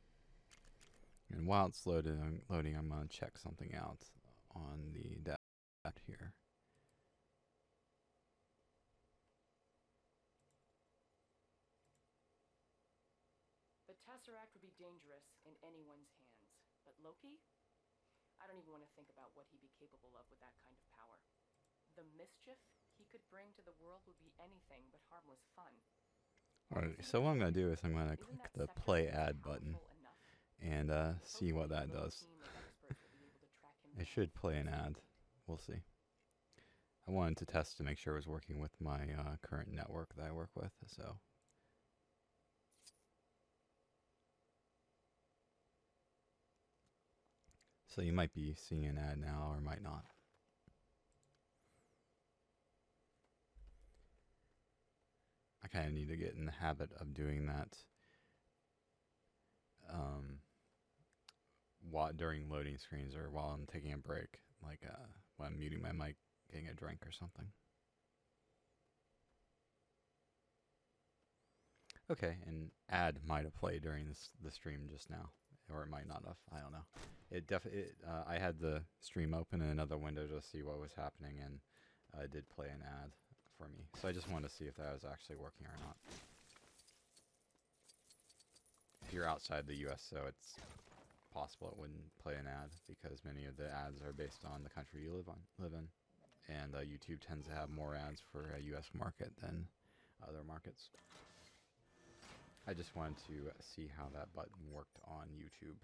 And while it's loading, I'm going to check something out on the data here. The Tesseract would be dangerous in anyone's hands, but Loki? I don't even want to think about what he'd be capable of with that kind of power. The mischief he could bring to the world would be anything but harmless fun. Alright, so what I'm going to do is I'm going to click the play ad button and see what that does. It should play an ad. We'll see. I wanted to test to make sure it was working with my current network that I work with, so. So you might be seeing an ad now or might not. I kind of need to get in the habit of doing that while during loading screens or while I'm taking a break, like when I'm muting my mic, getting a drink or something. Okay, an ad might have played during the stream just now, or it might not have. I don't know. It definitely. I had the stream open in another window to see what was happening, and it did play an ad for me. So I just wanted to see if that was actually working or not. If you're outside the U.S., so it's possible it wouldn't play an ad because many of the ads are based on the country you live in, and YouTube tends to have more ads for a U.S. market than other markets. I just wanted to see how that button worked on YouTube.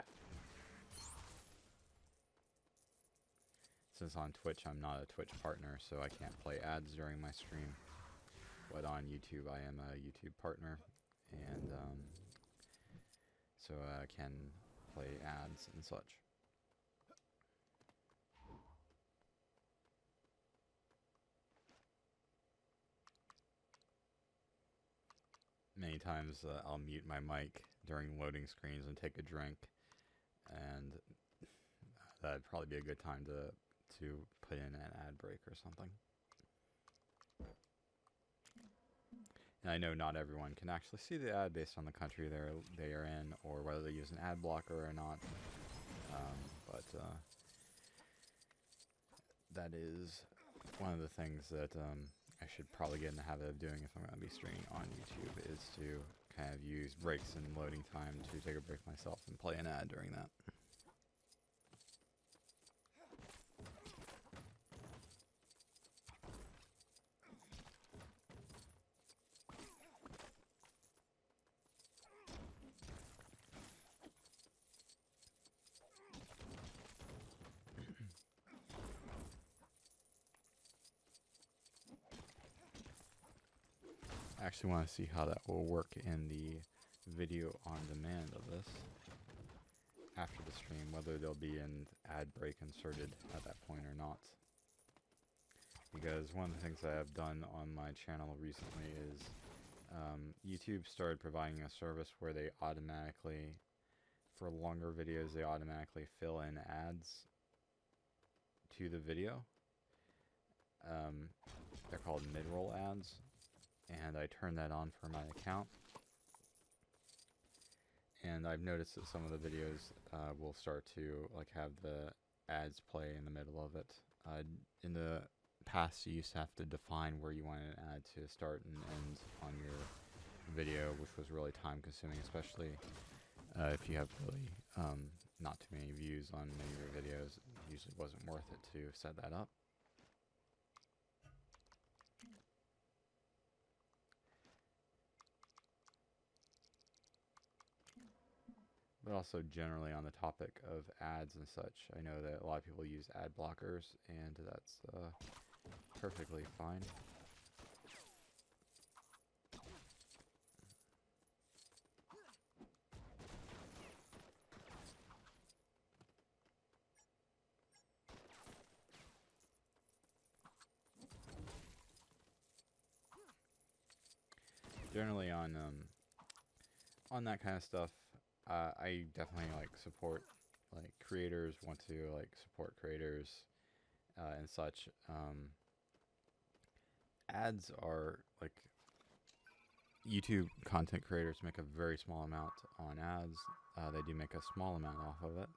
Since on Twitch I'm not a Twitch partner, so I can't play ads during my stream. But on YouTube I am a YouTube partner, and so I can play ads and such. Many times I'll mute my mic during loading screens and take a drink, and that'd probably be a good time to put in an ad break or something. And I know not everyone can actually see the ad based on the country they are in, or whether they use an ad blocker or not. But that is one of the things that I should probably get in the habit of doing if I'm going to be streaming on YouTube, is to kind of use breaks in loading time to take a break myself and play an ad during that. I actually want to see how that will work in the video on demand of this after the stream, whether there'll be an ad break inserted at that point or not. Because one of the things I have done on my channel recently is YouTube started providing a service where they automatically, for longer videos, they automatically fill in ads to the video. They're called mid-roll ads. And I turned that on for my account, and I've noticed that some of the videos will start to have the ads play in the middle of it. In the past, you used to have to define where you wanted an ad to start and end on your video, which was really time consuming, especially if you have really not too many views on many of your videos. It usually wasn't worth it to set that up. But also generally on the topic of ads and such, I know that a lot of people use ad blockers, and that's perfectly fine. Generally on that kind of stuff, I definitely support creators, want to support creators and such. Ads are YouTube content creators make a very small amount on ads. They do make a small amount off of it.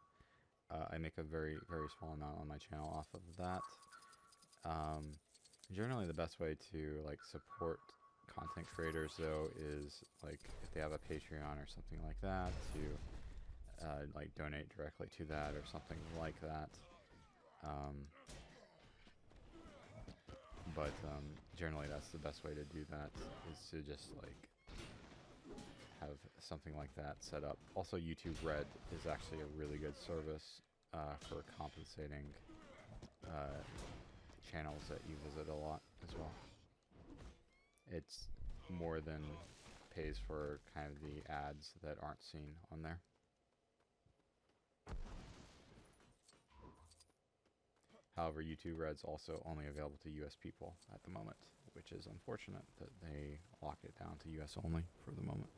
I make a very, very small amount on my channel off of that. Generally the best way to support content creators though is if they have a Patreon or something like that, to donate directly to that or something like that. But generally that's the best way to do that, is to just have something like that set up. Also, YouTube Red is actually a really good service for compensating channels that you visit a lot as well. It's more than pays for kind of the ads that aren't seen on there. However, YouTube Red's also only available to US people at the moment, which is unfortunate that they locked it down to US only for the moment.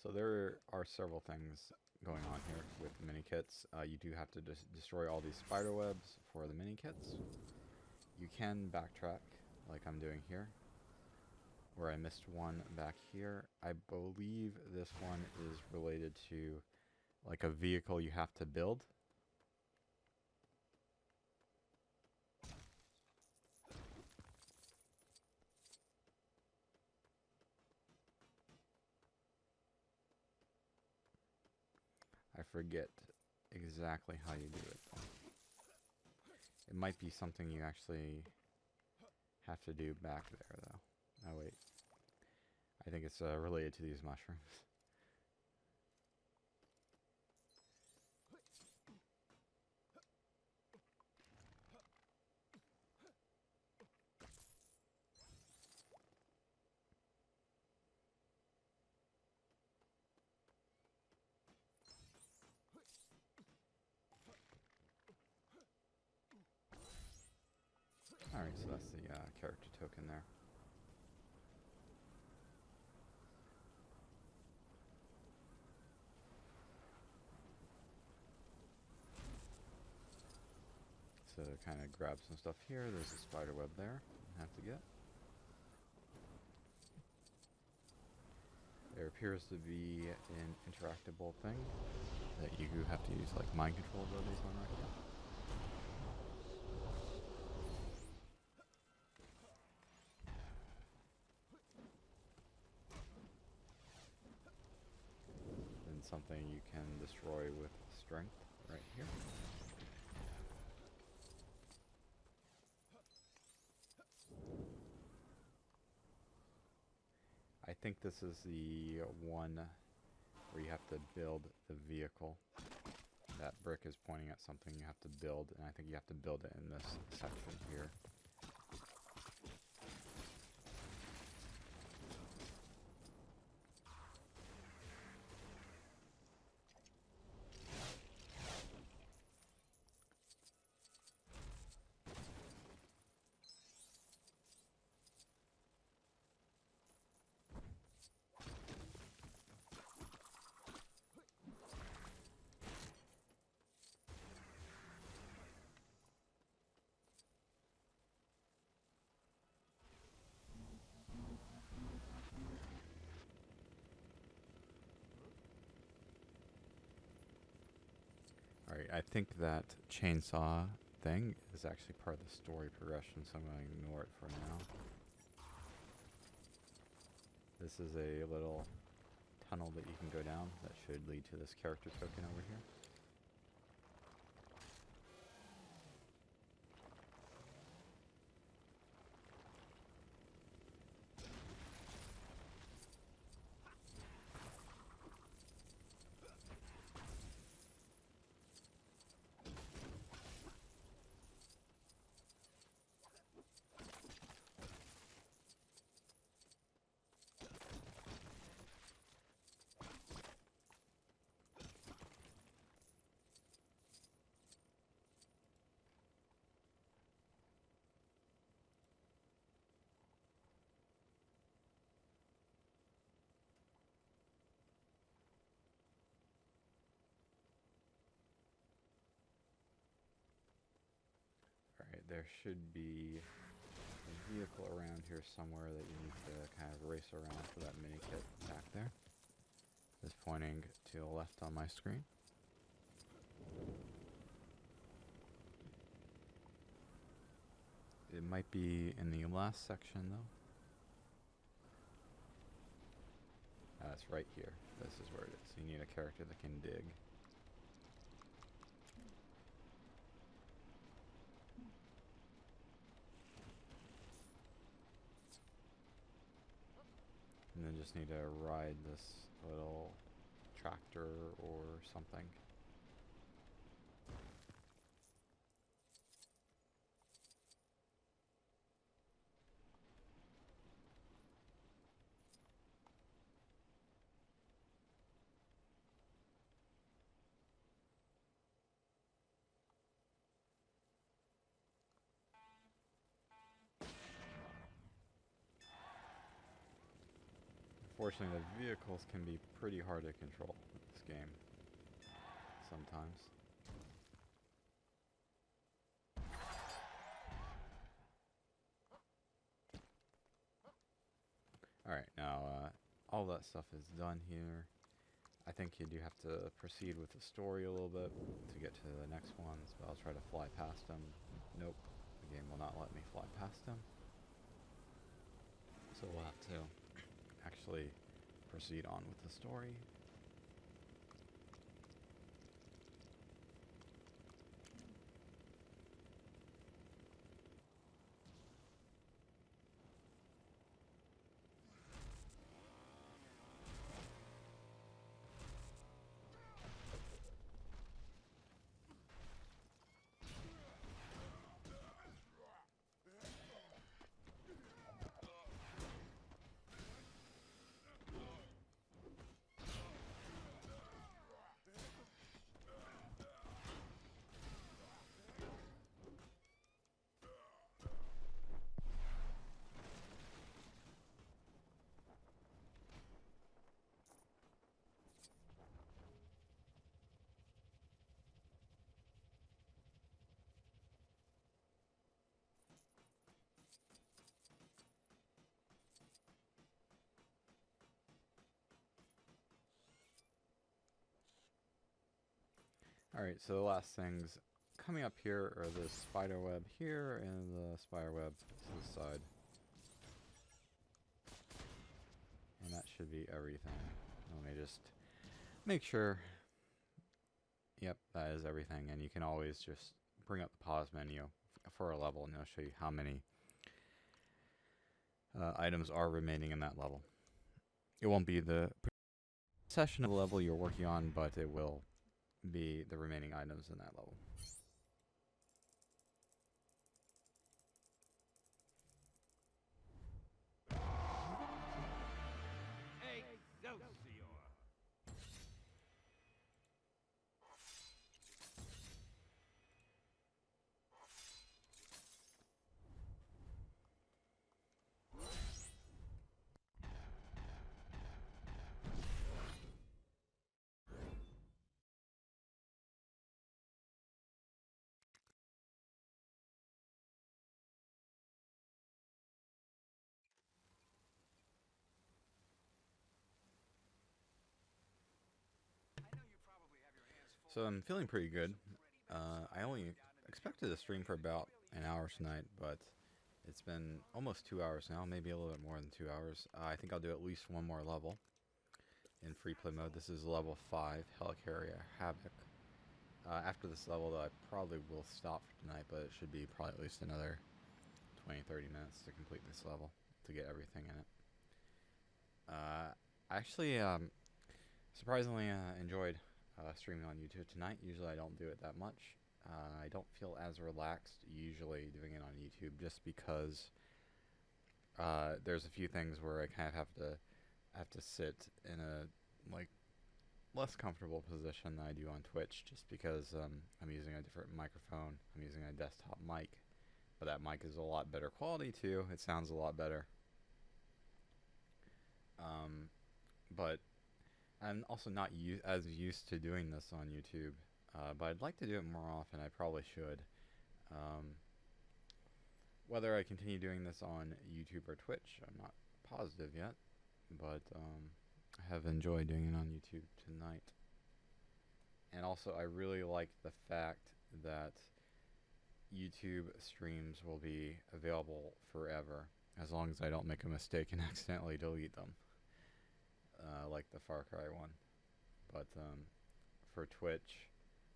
So there are several things going on here with the mini kits. You do have to destroy all these spider webs for the mini kits. You can backtrack like I'm doing here, where I missed one back here. I believe this one is related to like a vehicle you have to build. I forget exactly how you do it. It might be something you actually have to do back there, though. Oh, wait. I think it's related to these mushrooms. Alright, so that's the character token there. So kind of grab some stuff here. There's a spider web there I have to get. There appears to be an interactable thing that you have to use like mind control abilities on right now. And something you can destroy with strength right here. I think this is the one where you have to build the vehicle. That brick is pointing at something you have to build, and I think you have to build it in this section here. Alright, I think that chainsaw thing is actually part of the story progression, so I'm going to ignore it for now. This is a little tunnel that you can go down that should lead to this character token over here. Alright, there should be a vehicle around here somewhere that you need to kind of race around for that mini kit back there. It's pointing to the left on my screen. It might be in the last section though. That's right here. This is where it is. You need a character that can dig. And then just need to ride this little tractor or something. Unfortunately, the vehicles can be pretty hard to control in this game sometimes. Alright, now all that stuff is done here. I think you do have to proceed with the story a little bit to get to the next ones, but I'll try to fly past them. Nope, the game will not let me fly past them. So we'll have to actually proceed on with the story. Alright, so the last things coming up here are the spider web here and the spider web to the side. And that should be everything. Let me just make sure. Yep, that is everything. And you can always just bring up the pause menu for a level and it'll show you how many items are remaining in that level. It won't be the session of the level you're working on, but it will be the remaining items in that level. So I'm feeling pretty good. I only expected to stream for about an hour tonight, but it's been almost 2 hours now, maybe a little bit more than 2 hours. I think I'll do at least one more level in free play mode. This is level 5, Helicarrier Havoc. After this level, though, I probably will stop for tonight, but it should be probably at least another 20-30 minutes to complete this level, to get everything in it. I actually surprisingly enjoyed streaming on YouTube tonight. Usually I don't do it that much. I don't feel as relaxed usually doing it on YouTube just because there's a few things where I kind of have to sit in a like less comfortable position than I do on Twitch just because I'm using a different microphone. I'm using a desktop mic, but that mic is a lot better quality too. It sounds a lot better. But I'm also not as used to doing this on YouTube, but I'd like to do it more often. I probably should. Whether I continue doing this on YouTube or Twitch, I'm not positive yet, but I have enjoyed doing it on YouTube tonight. And also, I really like the fact that YouTube streams will be available forever, as long as I don't make a mistake and accidentally delete them. like the Far Cry one. But for Twitch,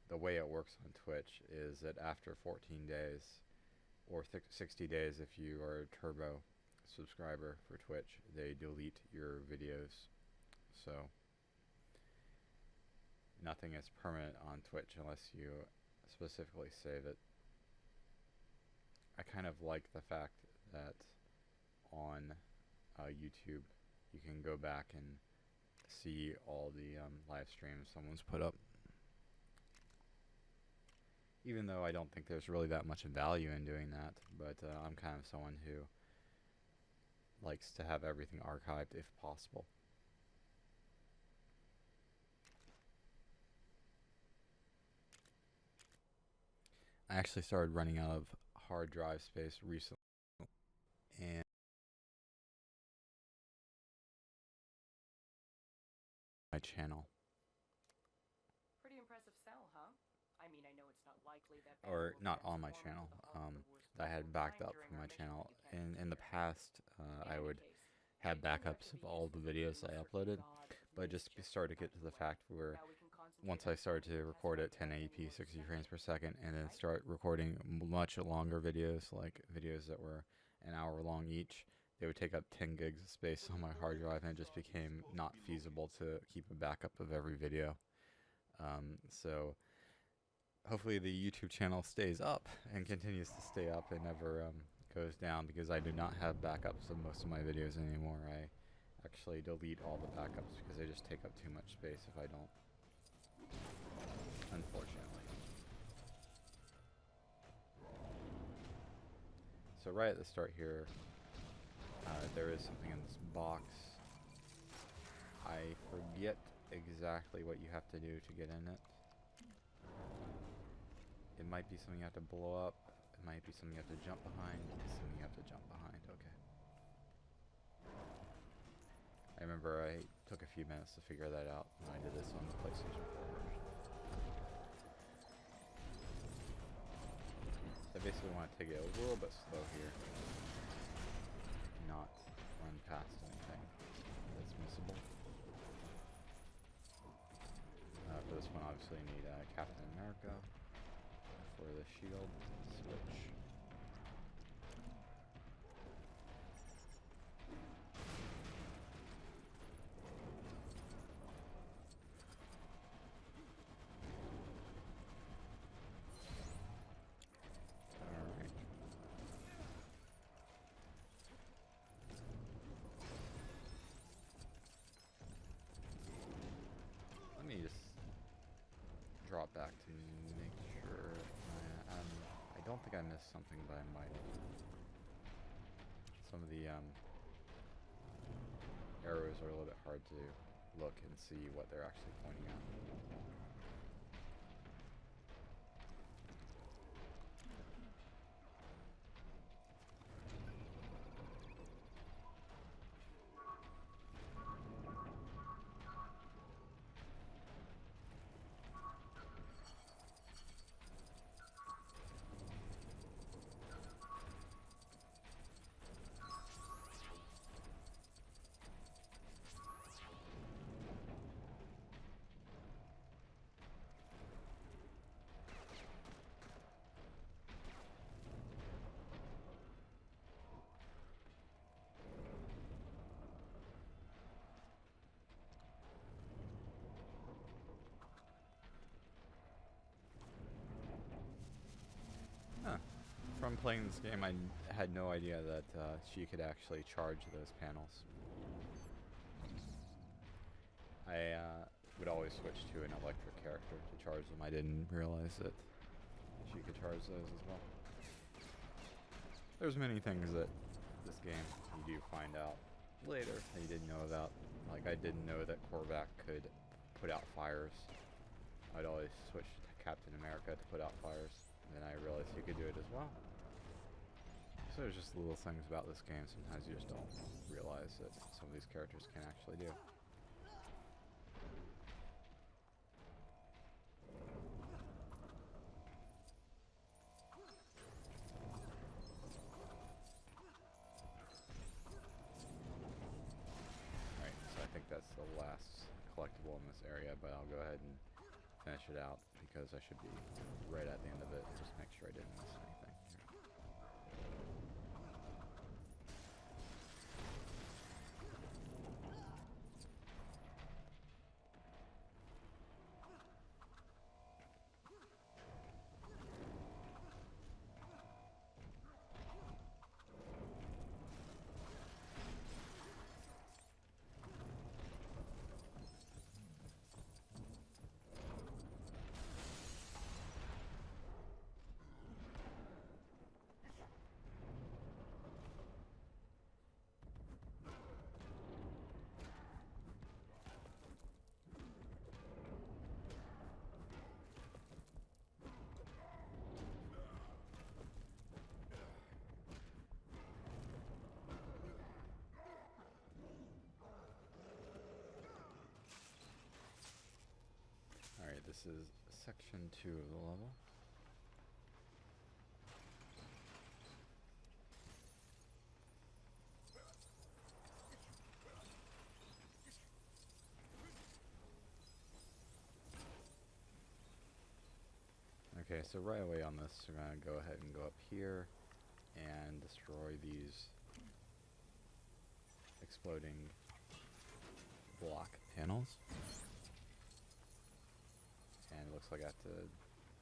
the way it works on Twitch is that after 14 days, or 60 days if you are a turbo subscriber for Twitch, they delete your videos. So nothing is permanent on Twitch unless you specifically save it. I kind of like the fact that on YouTube you can go back and see all the live streams someone's put up. Even though I don't think there's really that much value in doing that, but I'm kind of someone who likes to have everything archived if possible. I actually started running out of hard drive space recently, and my channel, Pretty impressive sell, huh? I mean, I know it's not likely that or Banner will not on my transform channel, into the hub of the worst that I had people of backed time up during from our my mission channel. to Canada's In the Hydra. past, In I any would case, have the internet backups can of be all used the for videos pretty I much uploaded, God but just mischief, started to get by to the the way. fact where Now we can concentrate once on I started finding to the record test at right 1080p, in the 60 worst frames per second, second, and then right? start recording much longer videos, like videos that were an hour long each, they would take up 10 gigs of space on my hard drive, and it just became not feasible to keep a backup of every video. So hopefully the YouTube channel stays up and continues to stay up and never goes down, because I do not have backups of most of my videos anymore. I actually delete all the backups because they just take up too much space if I don't, unfortunately. So right at the start here, there is something in this box. I forget exactly what you have to do to get in it. It might be something you have to blow up. It might be something you have to jump behind. It's something you have to jump behind. Okay. I remember I took a few minutes to figure that out when I did this on the PlayStation 4 version. So I basically want to take it a little bit slow here. Not run past anything that's missable. For this one, obviously you need Captain America for the shield switch. Alright. Let me just drop back to make sure. I don't think I missed something, but I might have. Some of the arrows are a little bit hard to look and see what they're actually pointing at. Huh. From playing this game, I had no idea that she could actually charge those panels. I would always switch to an electric character to charge them. I didn't realize that she could charge those as well. There's many things that this game you do find out later that you didn't know about. Like, I didn't know that Korvac could put out fires. I'd always switch to Captain America to put out fires. And then I realized he could do it as well. So there's just little things about this game sometimes you just don't realize that some of these characters can actually do. Alright, so I think that's that's the last collectible in this area, but I'll go ahead and finish it out because I should be right at the end of it. Just make sure I didn't miss anything here. Alright, this is section 2 of the level. Okay, so right away on this, we're going to go ahead and go up here and destroy these exploding block panels. And it looks like I have to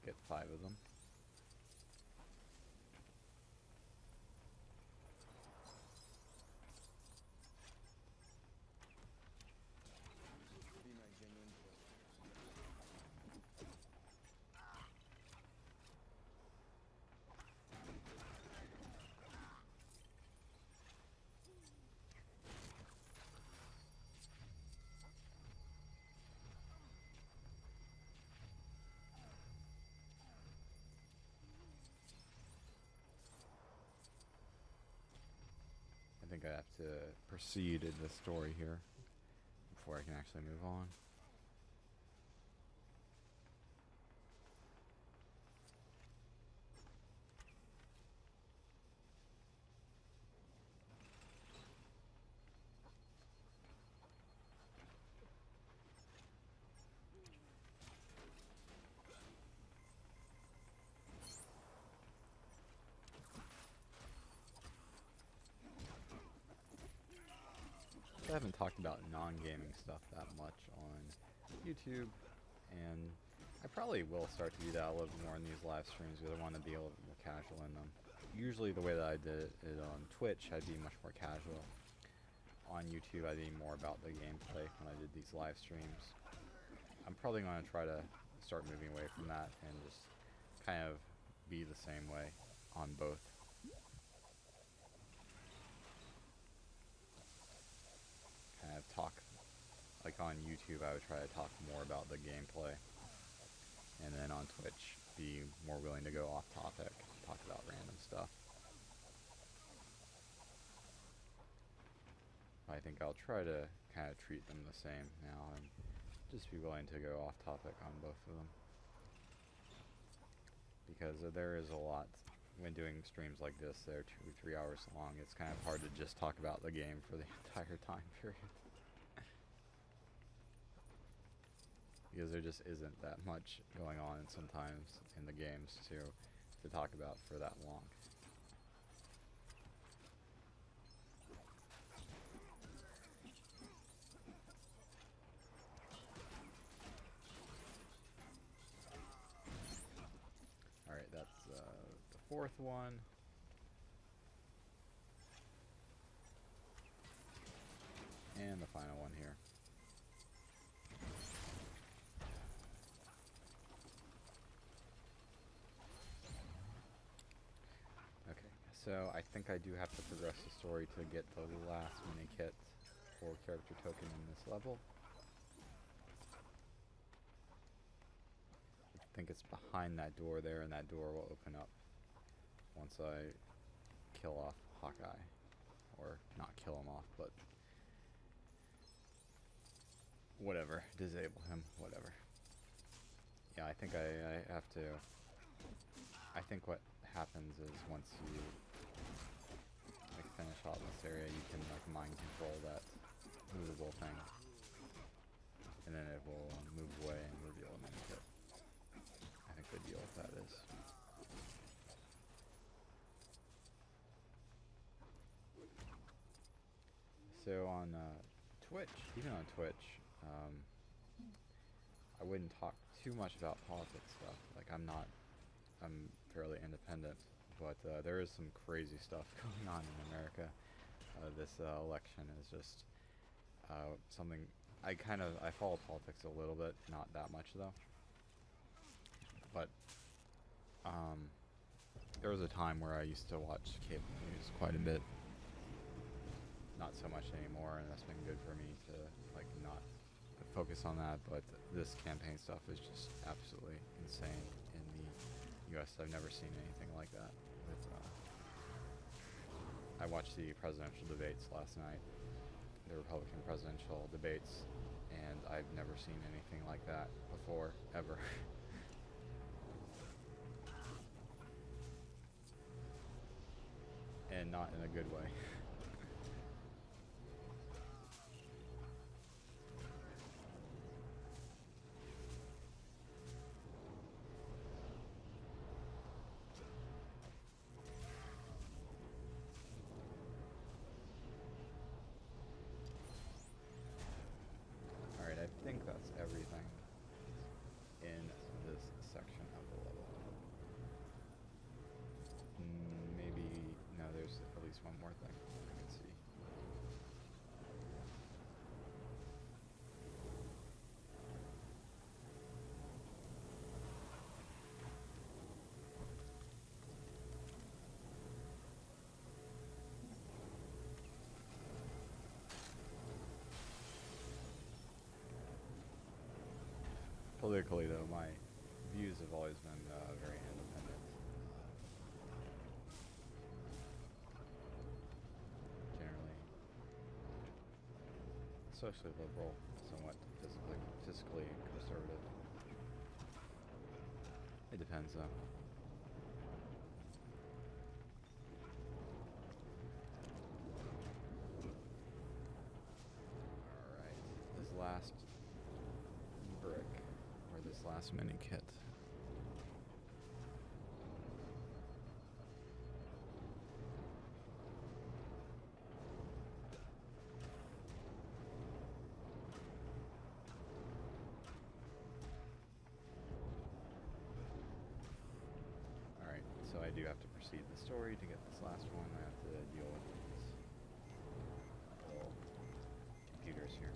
get 5 of them. Be my genuine I think I have to proceed in the story here before I can actually move on. I haven't talked about non-gaming stuff that much on YouTube, and I probably will start to do that a little bit more in these live streams because I want to be a little bit more casual in them. Usually the way that I did it on Twitch, I'd be much more casual. On YouTube, I'd be more about the gameplay when I did these live streams. I'm probably going to try to start moving away from that and just kind of be the same way on both. Kind of talk, like on YouTube I would try to talk more about the gameplay, and then on Twitch be more willing to go off topic, talk about random stuff. I think I'll try to kind of treat them the same now and just be willing to go off topic on both of them, because there is a lot when doing streams like this. They're 2-3 hours long. It's kind of hard to just talk about the game for the entire time period. Because there just isn't that much going on sometimes in the games to talk about for that long. Alright, that's the 4th one. And the final one here. Okay, so I think I do have to progress the story to get the last mini kit or character token in this level. I think it's behind that door there, and that door will open up once I kill off Hawkeye. Or not kill him off, but whatever, disable him, whatever. Yeah, I think I have to. I think what happens is once you like finish off this area, you can like mind control that movable thing. and then it will move away and reveal a mini kit. I think the deal with that is. So on Twitch, even on Twitch, I wouldn't talk too much about politics stuff. Like I'm fairly independent, but there is some crazy stuff going on in America. This election is just something I follow politics a little bit, not that much though. But there was a time where I used to watch cable news quite a bit. Not so much anymore, and that's been good for me to like not focus on that. But this campaign stuff is just absolutely insane in the U.S. I've never seen anything like that. I watched the presidential debates last night, the Republican presidential debates, and I've never seen anything like that before, ever. And not in a good way. Alright, I think that's everything in this section of the level. Maybe, no, there's at least one more thing I can see. Politically, though, my views have always been very independent. Generally, socially liberal, somewhat fiscally conservative. It depends, though. Alright, this last brick, or this last mini kit. Alright, so I do have to proceed the story to get this last one. I have to deal with these little computers here.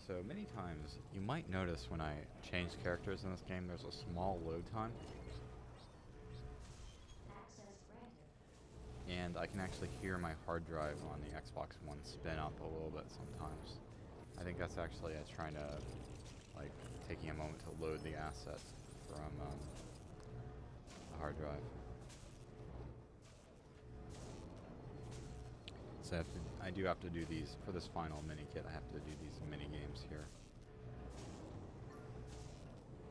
So many times, you might notice when I change characters in this game, there's a small load time. Access granted. And I can actually hear my hard drive on the Xbox One spin up a little bit sometimes. I think that's actually trying to, like, taking a moment to load the asset from the hard drive. So I do have to do these, for this final mini kit, I have to do these mini games here.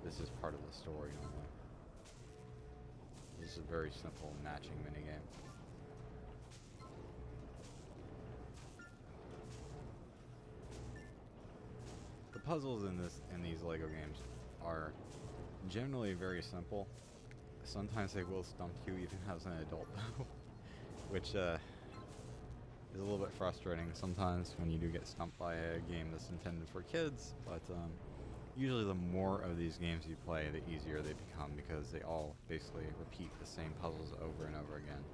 This is part of the story normally. This is a very simple matching mini game. The puzzles in these Lego games are generally very simple. Sometimes they will stump you even as an adult though, which is a little bit frustrating sometimes when you do get stumped by a game that's intended for kids, but usually the more of these games you play, the easier they become because they all basically repeat the same puzzles over and over again,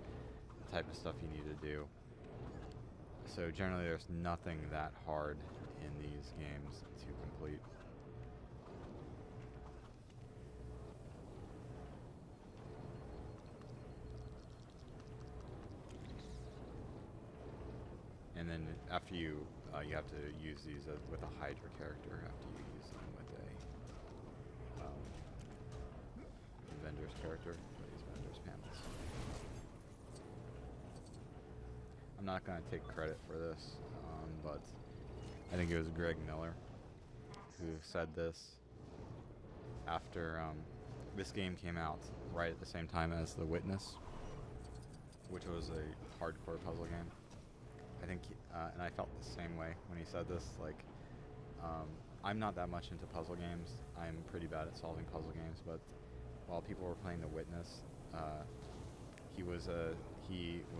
the type of stuff you need to do. So generally there's nothing that hard in these games to complete. And then after you have to use these with a Hydra character after you use them with a Avengers character for these Avengers panels. I'm not going to take credit for this, but I think it was Greg Miller who said this after this game came out right at the same time as The Witness. which was a hardcore puzzle game. I think, and I felt the same way when he said this. Like, I'm not that much into puzzle games. I'm pretty bad at solving puzzle games, but while people were playing The Witness, he was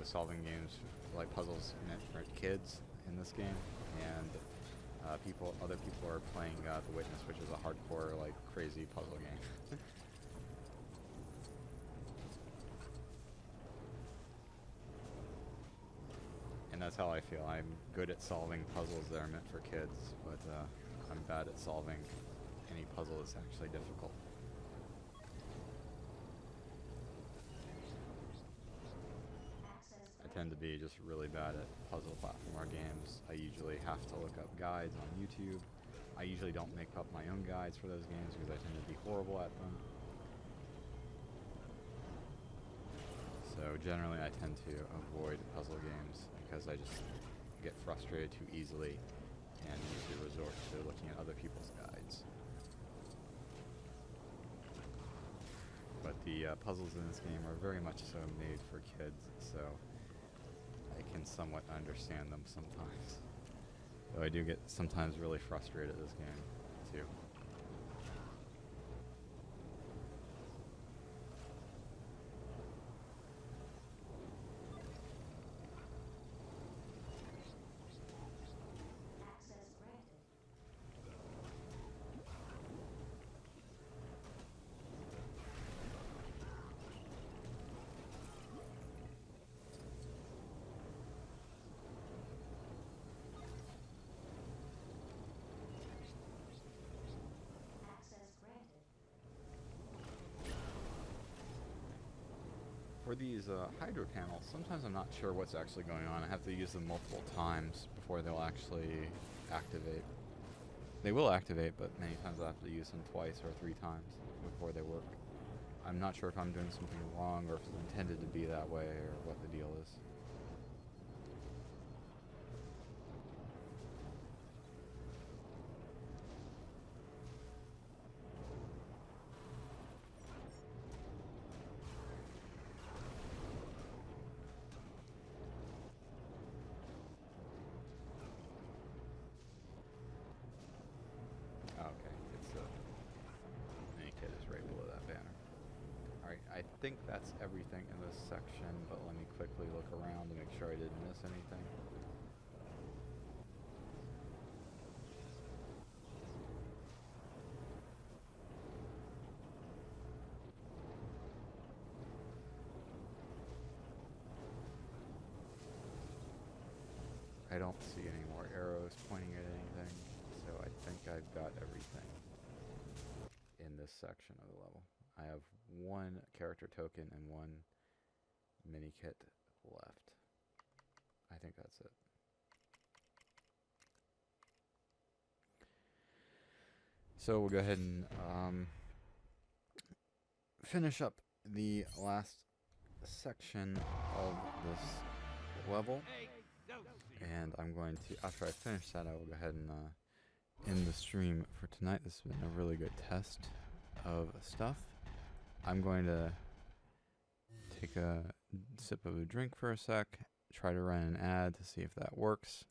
solving games like puzzles meant for kids in this game, and other people are playing The Witness, which is a hardcore, like, crazy puzzle game. And that's how I feel. I'm good at solving puzzles that are meant for kids, but I'm bad at solving any puzzle that's actually difficult. I tend to be just really bad at puzzle platformer games. I usually have to look up guides on YouTube. I usually don't make up my own guides for those games because I tend to be horrible at them. So generally I tend to avoid puzzle games because I just get frustrated too easily and usually resort to looking at other people's guides. But the puzzles in this game are very much so made for kids, so I can somewhat understand them sometimes. Though I do get sometimes really frustrated at this game, too. Access granted. Access granted. For these Hydra panels, sometimes I'm not sure what's actually going on. I have to use them multiple times before they'll actually activate. They will activate, but many times I have to use them twice or 3 times before they work. I'm not sure if I'm doing something wrong or if it's intended to be that way or what the deal is. Okay, it's mini kit is right below that banner. Alright, I think that's everything in this section, but let me quickly look around to make sure I didn't miss anything. I don't see any more arrows pointing at anything, so I think I've got everything in this section of the level. I have 1 character token and 1 mini kit left. I think that's it. So we'll go ahead and finish up the last section of this level. And I'm going to, after I finish that, I will go ahead and end the stream for tonight. This has been a really good test of stuff. I'm going to take a sip of a drink for a sec, try to run an ad to see if that works.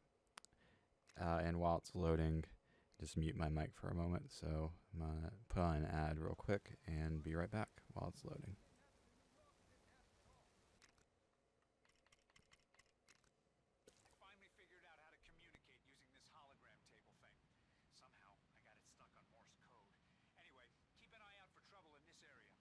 And while it's loading, just mute my mic for a moment. So I'm going to put on an ad real quick and be right back while it's loading. Finally figured out how to communicate using this hologram table thing. Somehow, I got it stuck on Morse code. Anyway, keep an eye out for trouble in this area.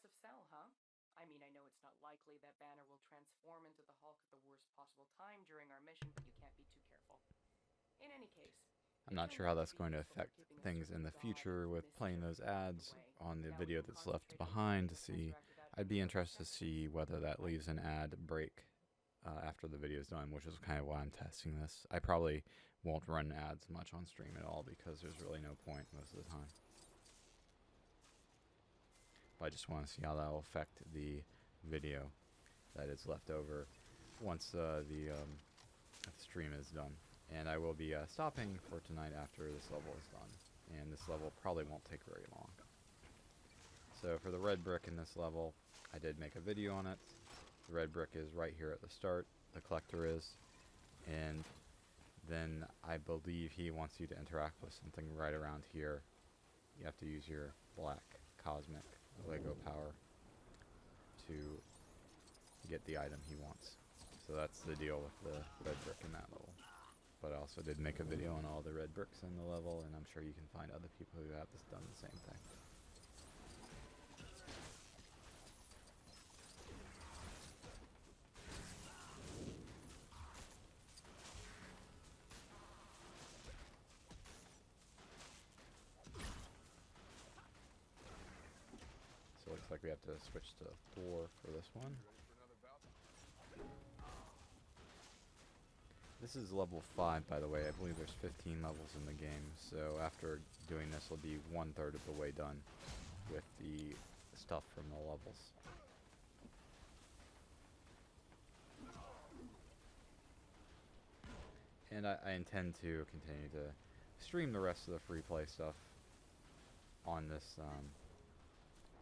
impressive sell, huh? I mean, I know it's not likely that Banner will transform into the Hulk at the worst possible time during our mission, but you can't be too careful. In any case, I'm not sure how that's going to affect things in the future with playing those ads on the video that's left behind to see. I'd be interested to see whether that leaves an ad break after the video is done, which is kind of why I'm testing this. I probably won't run ads much on stream at all because there's really no point most of the time. But I just want to see how that will affect the video that is left over once the stream is done. And I will be stopping for tonight after this level is done. And this level probably won't take very long. So for the red brick in this level, I did make a video on it. The red brick is right here at the start. The collector is. And then I believe he wants you to interact with something right around here. You have to use your black cosmic Lego power to get the item he wants. So that's the deal with the red brick in that level. But I also did make a video on all the red bricks in the level, and I'm sure you can find other people who have done the same thing. So it looks like we have to switch to Thor for this one. This is level 5, by the way. I believe there's 15 levels in the game, so after doing this, we'll be 1/3 of the way done with the stuff from the levels. And I intend to continue to stream the rest of the free play stuff on this,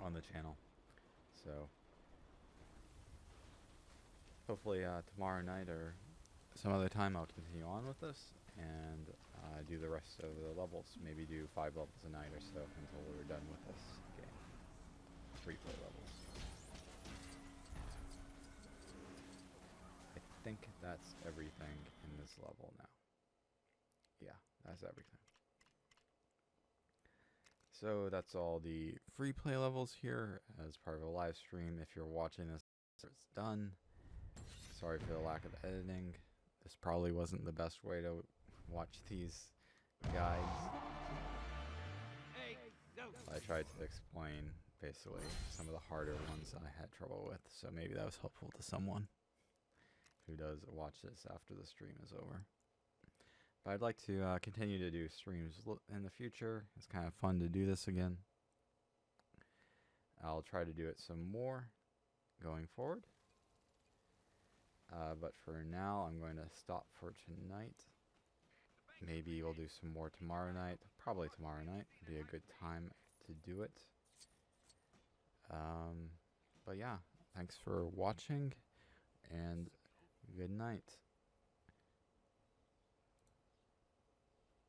on the channel. So hopefully tomorrow night or some other time I'll continue on with this and do the rest of the levels. Maybe do 5 levels a night or so until we're done with this game. Free play levels. I think that's everything in this level now. Yeah, that's everything. So that's all the free play levels here as part of a live stream. If you're watching this, it's done. Sorry for the lack of editing. This probably wasn't the best way to watch these guides. I tried to explain basically some of the harder ones I had trouble with, so maybe that was helpful to someone who does watch this after the stream is over. But I'd like to continue to do streams in the future. It's kind of fun to do this again. I'll try to do it some more going forward. But for now, I'm going to stop for tonight. Maybe we'll do some more tomorrow night. Probably tomorrow night would be a good time to do it. But yeah, thanks for watching, and good night.